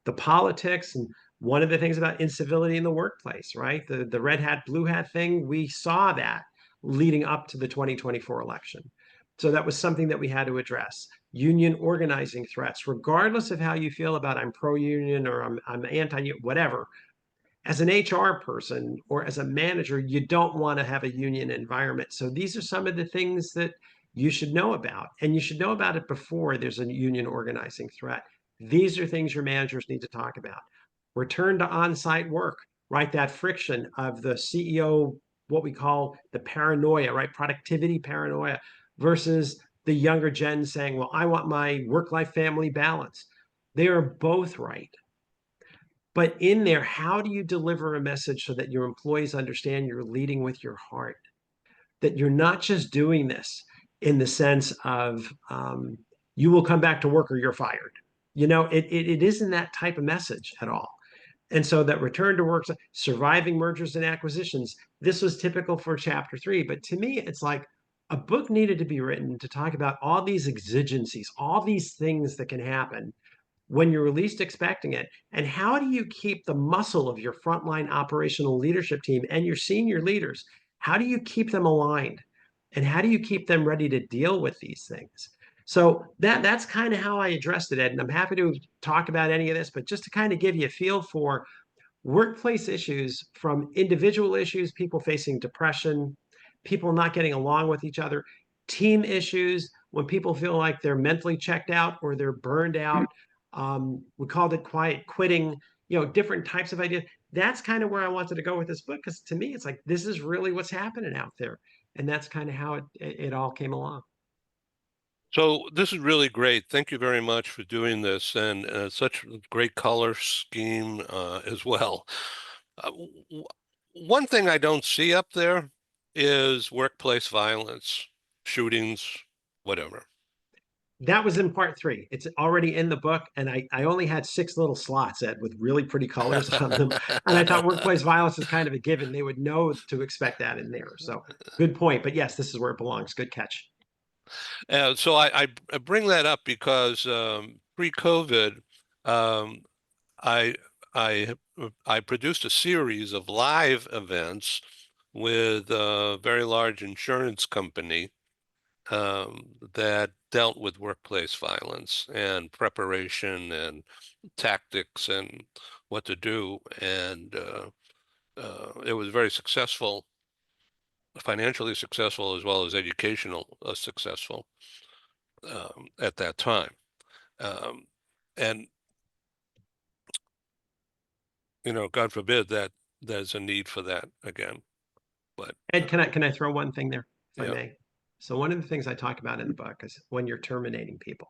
The politics, and one of the things about incivility in the workplace, right? The red hat, blue hat thing, we saw that leading up to the 2024 election. So that was something that we had to address. Union organizing threats, regardless of how you feel about I'm pro-union or I'm anti-union, whatever. As an HR person or as a manager, you don't want to have a union environment. So these are some of the things that you should know about, and you should know about it before there's a union organizing threat. These are things your managers need to talk about. Return to on-site work, right? That friction of the CEO, what we call the paranoia, right? Productivity paranoia versus the younger gen saying, well, I want my work-life family balance. They are both right. But in there, how do you deliver a message so that your employees understand you're leading with your heart? That you're not just doing this in the sense of you will come back to work or you're fired. It isn't that type of message at all. And so that return to work, surviving mergers and acquisitions, this was typical for chapter 3. But to me, it's like a book needed to be written to talk about all these exigencies, all these things that can happen when you're least expecting it. And how do you keep the muscle of your frontline operational leadership team and your senior leaders? How do you keep them aligned? And how do you keep them ready to deal with these things? So that's kind of how I addressed it, Ed. And I'm happy to talk about any of this, but just to kind of give you a feel for workplace issues, from individual issues, people facing depression, people not getting along with each other, team issues, when people feel like they're mentally checked out or they're burned out. We called it quiet quitting, different types of ideas. That's kind of where I wanted to go with this book, because to me, it's like, this is really what's happening out there. And that's kind of how it all came along. So this is really great. Thank you very much for doing this, and such a great color scheme as well. One thing I don't see up there is workplace violence, shootings, whatever. That was in part 3. It's already in the book, and I only had 6 little slots, Ed, with really pretty colors on them. And I thought workplace violence is kind of a given. They would know to expect that in there. So good point. But yes, this is where it belongs. Good catch. So I bring that up because pre-COVID, um, I I I produced a series of live events with a very large insurance company that dealt with workplace violence and preparation and tactics and what to do. And it was very successful, financially successful, as well as educational successful at that time. Um, and, God forbid that there's a need for that again. But Ed, can I throw one thing there, if I yeah. may? So one of the things I talk about in the book is when you're terminating people,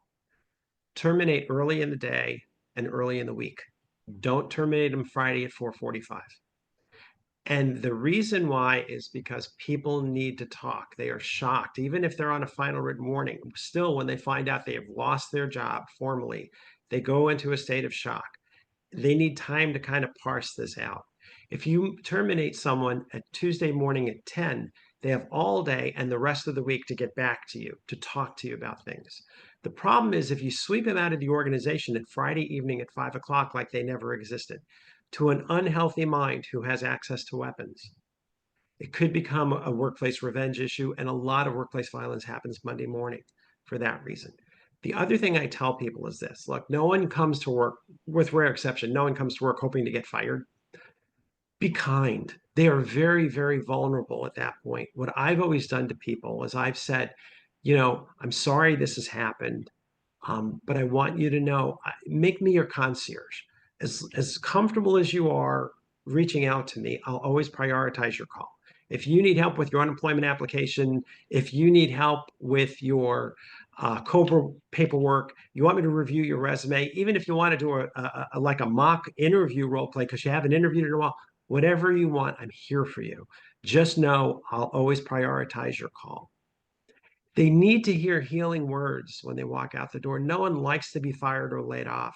terminate early in the day and early in the week. Don't terminate them Friday at 4:45. And the reason why is because people need to talk. They are shocked, even if they're on a final written warning. Still, when they find out they have lost their job formally, they go into a state of shock. They need time to kind of parse this out. If you terminate someone at Tuesday morning at 10, they have all day and the rest of the week to get back to you, to talk to you about things. The problem is if you sweep them out of the organization at Friday evening at 5 o'clock like they never existed, to an unhealthy mind who has access to weapons, it could become a workplace revenge issue. And a lot of workplace violence happens Monday morning for that reason. The other thing I tell people is this: look, no one comes to work, with rare exception, no one comes to work hoping to get fired. Be kind. They are very, very vulnerable at that point. What I've always done to people is I've said, I'm sorry this has happened, but I want you to know, make me your concierge. As comfortable as you are reaching out to me, I'll always prioritize your call. If you need help with your unemployment application, if you need help with your COBRA paperwork, you want me to review your resume, even if you want to do like a mock interview role play because you haven't interviewed in a while, whatever you want, I'm here for you. Just know I'll always prioritize your call. They need to hear healing words when they walk out the door. No one likes to be fired or laid off.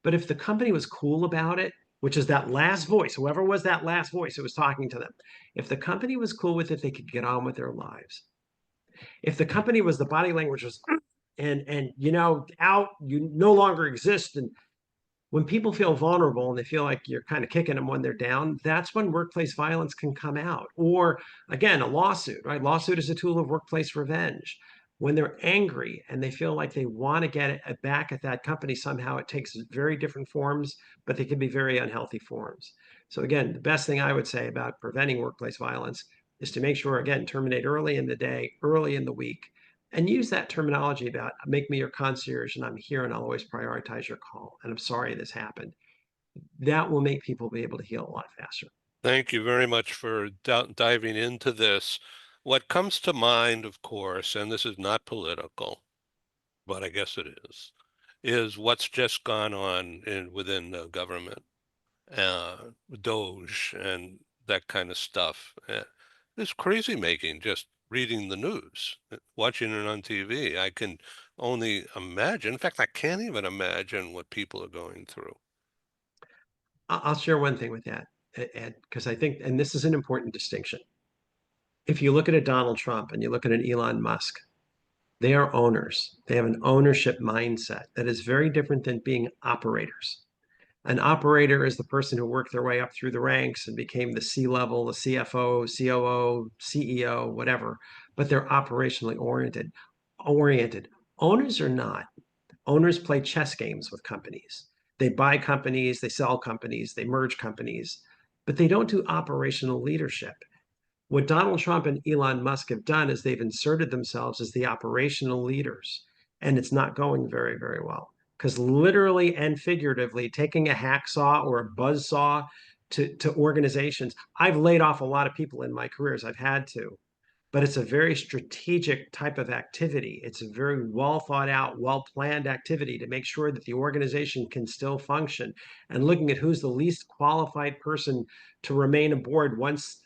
But if the company was cool about it, which is that last voice, whoever was that last voice that was talking to them, if the company was cool with it, they could get on with their lives. If the company was, the body language was, and out, you no longer exist, and when people feel vulnerable and they feel like you're kind of kicking them when they're down, that's when workplace violence can come out. Or again, a lawsuit, right? Lawsuit is a tool of workplace revenge. When they're angry and they feel like they want to get it back at that company somehow, it takes very different forms, but they can be very unhealthy forms. So again, the best thing I would say about preventing workplace violence is to make sure, again, terminate early in the day, early in the week, and use that terminology about make me your concierge and I'm here and I'll always prioritize your call. And I'm sorry this happened. That will make people be able to heal a lot faster. Thank you very much for diving into this. What comes to mind, of course, and this is not political, but I guess it is what's just gone on within the government, Doge and that kind of stuff. It's crazy making just reading the news, watching it on TV. I can only imagine. In fact, I can't even imagine what people are going through. I'll share one thing with that, Ed, because I think, and this is an important distinction. If you look at a Donald Trump and you look at an Elon Musk, they are owners. They have an ownership mindset that is very different than being operators. An operator is the person who worked their way up through the ranks and became the C-level, the CFO, COO, CEO, whatever, but they're operationally oriented. Owners are not. Owners play chess games with companies. They buy companies, they sell companies, they merge companies, but they don't do operational leadership. What Donald Trump and Elon Musk have done is they've inserted themselves as the operational leaders, and it's not going very, very well. Because literally and figuratively, taking a hacksaw or a buzzsaw to organizations, I've laid off a lot of people in my careers. I've had to, but it's a very strategic type of activity. It's a very well thought out, well planned activity to make sure that the organization can still function, and looking at who's the least qualified person to remain aboard once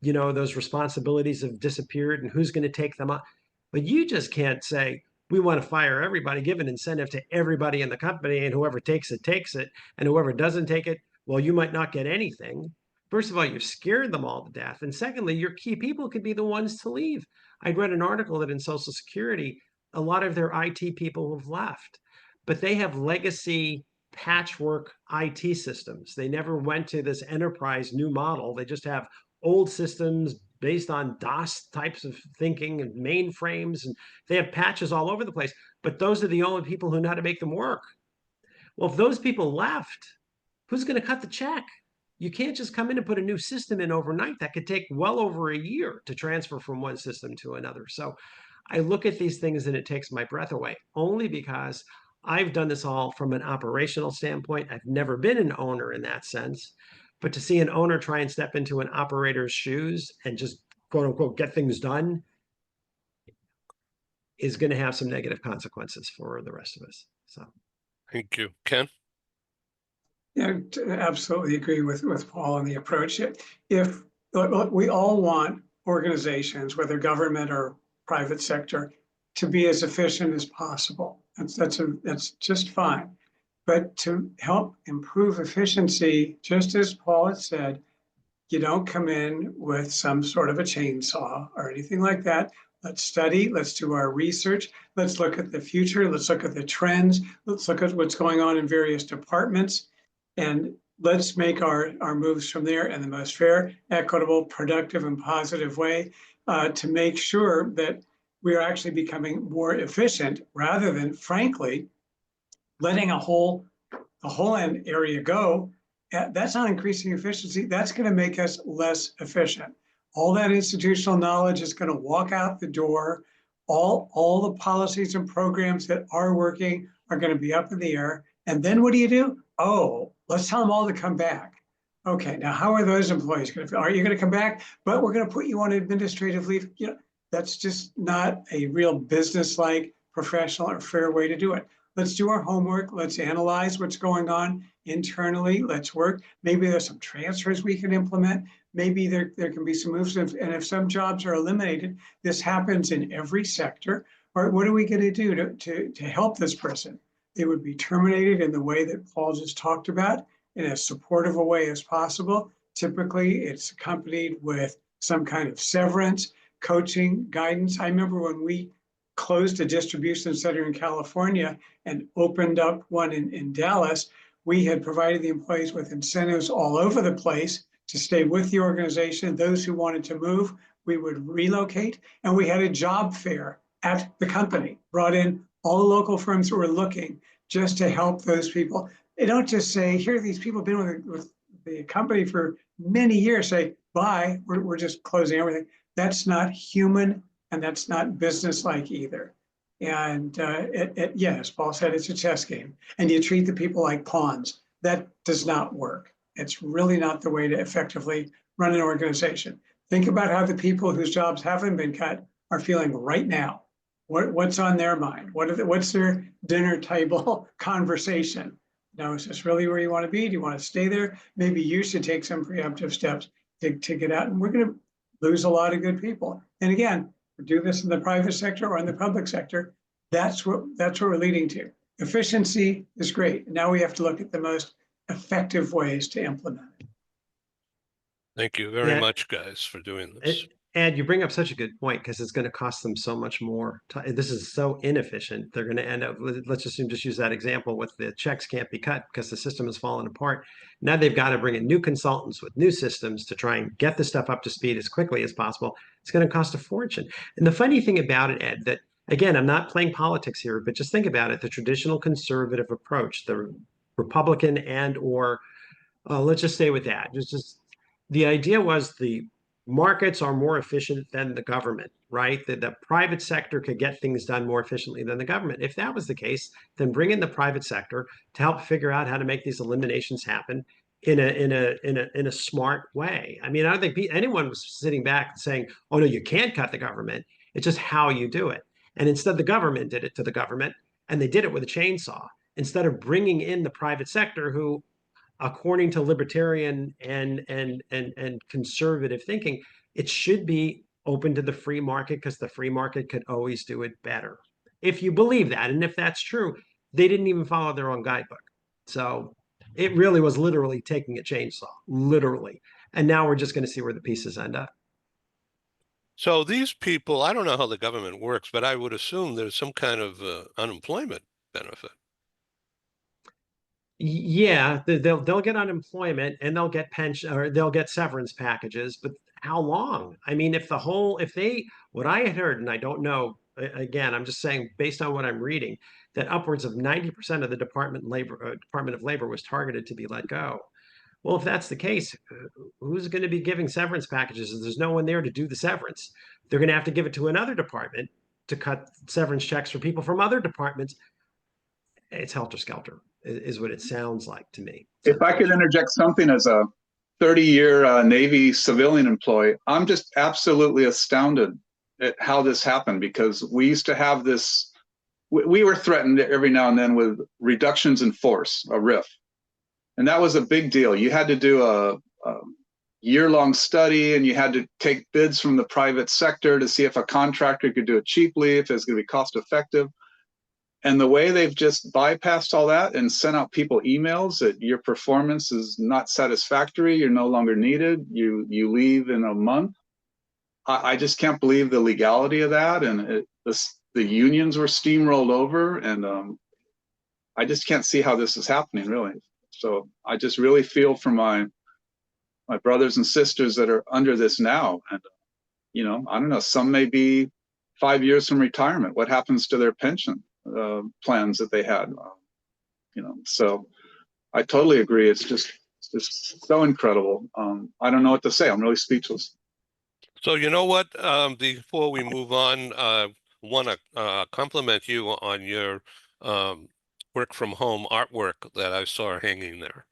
those responsibilities have disappeared and who's going to take them up. But you just can't say, we want to fire everybody, give an incentive to everybody in the company, and whoever takes it, and whoever doesn't take it, well, you might not get anything. First of all, you've scared them all to death. And secondly, your key people could be the ones to leave. I'd read an article that in Social Security, a lot of their IT people have left, but they have legacy patchwork IT systems. They never went to this enterprise new model. They just have old systems based on DOS types of thinking and mainframes, and they have patches all over the place. But those are the only people who know how to make them work. Well, if those people left, who's going to cut the check? You can't just come in and put a new system in overnight. That could take well over a year to transfer from one system to another. So I look at these things and it takes my breath away, only because I've done this all from an operational standpoint. I've never been an owner in that sense. But to see an owner try and step into an operator's shoes and just quote unquote get things done is going to have some negative consequences for the rest of us. So Thank you. Ken? Yeah, absolutely agree with Paul on the approach. If look, we all want organizations, whether government or private sector, to be as efficient as possible. That's just fine. But to help improve efficiency, just as Paul had said, you don't come in with some sort of a chainsaw or anything like that. Let's study, let's do our research, let's look at the future, let's look at the trends, let's look at what's going on in various departments, and let's make our moves from there in the most fair, equitable, productive, and positive way to make sure that we are actually becoming more efficient rather than, frankly, letting the whole end area go. That's not increasing efficiency. That's going to make us less efficient. All that institutional knowledge is going to walk out the door. All the policies and programs that are working are going to be up in the air. And then what do? Oh, let's tell them all to come back. Okay, now how are those employees going to feel? Are you going to come back? But we're going to put you on administrative leave. That's just not a real business-like, professional, or fair way to do it. Let's do our homework. Let's analyze what's going on internally. Let's work. Maybe there's some transfers we can implement. Maybe there can be some moves. And if some jobs are eliminated, this happens in every sector. Or what are we going to do to help this person? They would be terminated in the way that Paul just talked about, in as supportive a way as possible. Typically, it's accompanied with some kind of severance, coaching, guidance. I remember when we closed a distribution center in California and opened up one in Dallas, we had provided the employees with incentives all over the place to stay with the organization. Those who wanted to move, we would relocate. And we had a job fair at the company, brought in all the local firms who were looking just to help those people. They don't just say, here, these people have been with the company for many years, say, bye, we're just closing everything. That's not human, and that's not business-like either. And as Paul said, it's a chess game, and you treat the people like pawns. That does not work. It's really not the way to effectively run an organization. Think about how the people whose jobs haven't been cut are feeling right now. What's on their mind? What's their dinner table conversation? Is this really where you want to be? Do you want to stay there? Maybe you should take some preemptive steps to get out. And we're going to lose a lot of good people. And again, we do this in the private sector or in the public sector. That's what we're leading to. Efficiency is great. Now we have to look at the most effective ways to implement it. Thank you very Yeah. much, guys, for doing this. And you bring up such a good point because it's going to cost them so much more. This is so inefficient. They're going to end up, let's just use that example with the checks can't be cut because the system has fallen apart. Now they've got to bring in new consultants with new systems to try and get the stuff up to speed as quickly as possible. It's going to cost a fortune. And the funny thing about it, Ed, that again, I'm not playing politics here, but just think about it. The traditional conservative approach, the Republican and or let's just stay with that. Just the idea was the markets are more efficient than the government, right? That the private sector could get things done more efficiently than the government. If that was the case, then bring in the private sector to help figure out how to make these eliminations happen in a smart way. I mean, I don't think anyone was sitting back saying, "Oh no, you can't cut the government." It's just how you do it. And instead, the government did it to the government, and they did it with a chainsaw instead of bringing in the private sector, who according to libertarian and conservative thinking, it should be open to the free market because the free market could always do it better. If you believe that, and if that's true, they didn't even follow their own guidebook. So it really was literally taking a chainsaw, literally. And now we're just going to see where the pieces end up. So these people, I don't know how the government works, but I would assume there's some kind of unemployment benefit. Yeah, they'll get unemployment and they'll get pension or they'll get severance packages, but how long? I mean, what I had heard, and I don't know, again, I'm just saying based on what I'm reading, that upwards of 90% of the Department of Labor was targeted to be let go. Well, if that's the case, who's going to be giving severance packages? If there's no one there to do the severance, they're going to have to give it to another department to cut severance checks for people from other departments. It's helter-skelter is what it sounds like to me. If I could interject something as a 30-year Navy civilian employee, I'm just absolutely astounded at how this happened, because we used to have this, we were threatened every now and then with reductions in force, a RIF. And that was a big deal. You had to do a year-long study, and you had to take bids from the private sector to see if a contractor could do it cheaply, if it's going to be cost-effective. And the way they've just bypassed all that and sent out people emails that your performance is not satisfactory, you're no longer needed, you leave in a month. I just can't believe the legality of that. And the unions were steamrolled over, and I just can't see how this is happening, really. So I just really feel for my brothers and sisters that are under this now. And, I don't know, some may be 5 years from retirement. What happens to their pension plans that they had? So I totally agree. It's just so incredible. I don't know what to say. I'm really speechless. So you know what? Before we move on, I want to compliment you on your work from home artwork that I saw hanging there.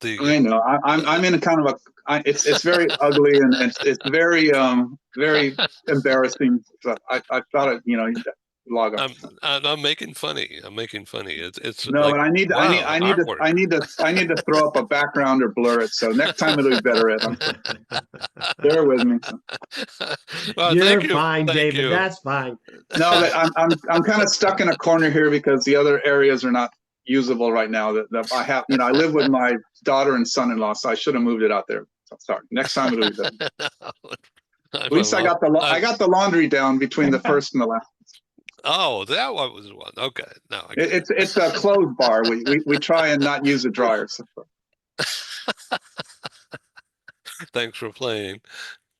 I know. I'm in a kind of it's very ugly, and it's very very embarrassing. So I thought it, log off. I'm making funny. I'm making funny. It's no, like, but I need to throw up a background or blur it. So next time it'll be better. Bear with me. Well, You're thank you. fine, Thank David. you. That's fine. No, but I'm kind of stuck in a corner here because the other areas are not usable right now. That I have, I live with my daughter and son-in-law, so I should have moved it out there. So sorry. Next time it'll be better. At least I got the laundry down between the first and the last. Oh, that one was one. Okay, no, it's a clothes bar. We try and not use a dryer. So. Thanks for playing.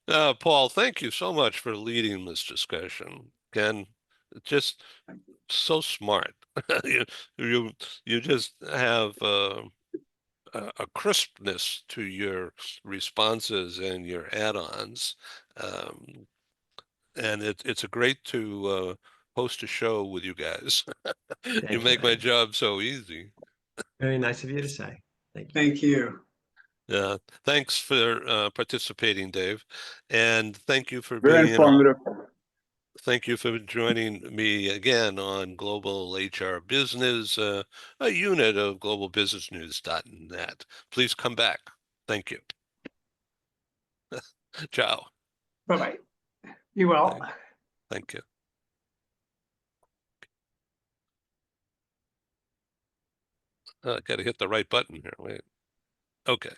Paul, thank you so much for leading this discussion. Ken, just so smart. you just have a crispness to your responses and your add-ons, and it's a great to host a show with you guys. You make my job so easy. Very nice of you to say. Thank you. Thank you. Thanks for participating, Dave, and thank you for Very informative. Thank you for joining me again on Global HR Business, a unit of globalbusinessnews.net. Please come back. Thank you. Ciao. Bye-bye. You well. Thank you. Got to hit the right button here. Wait. Okay.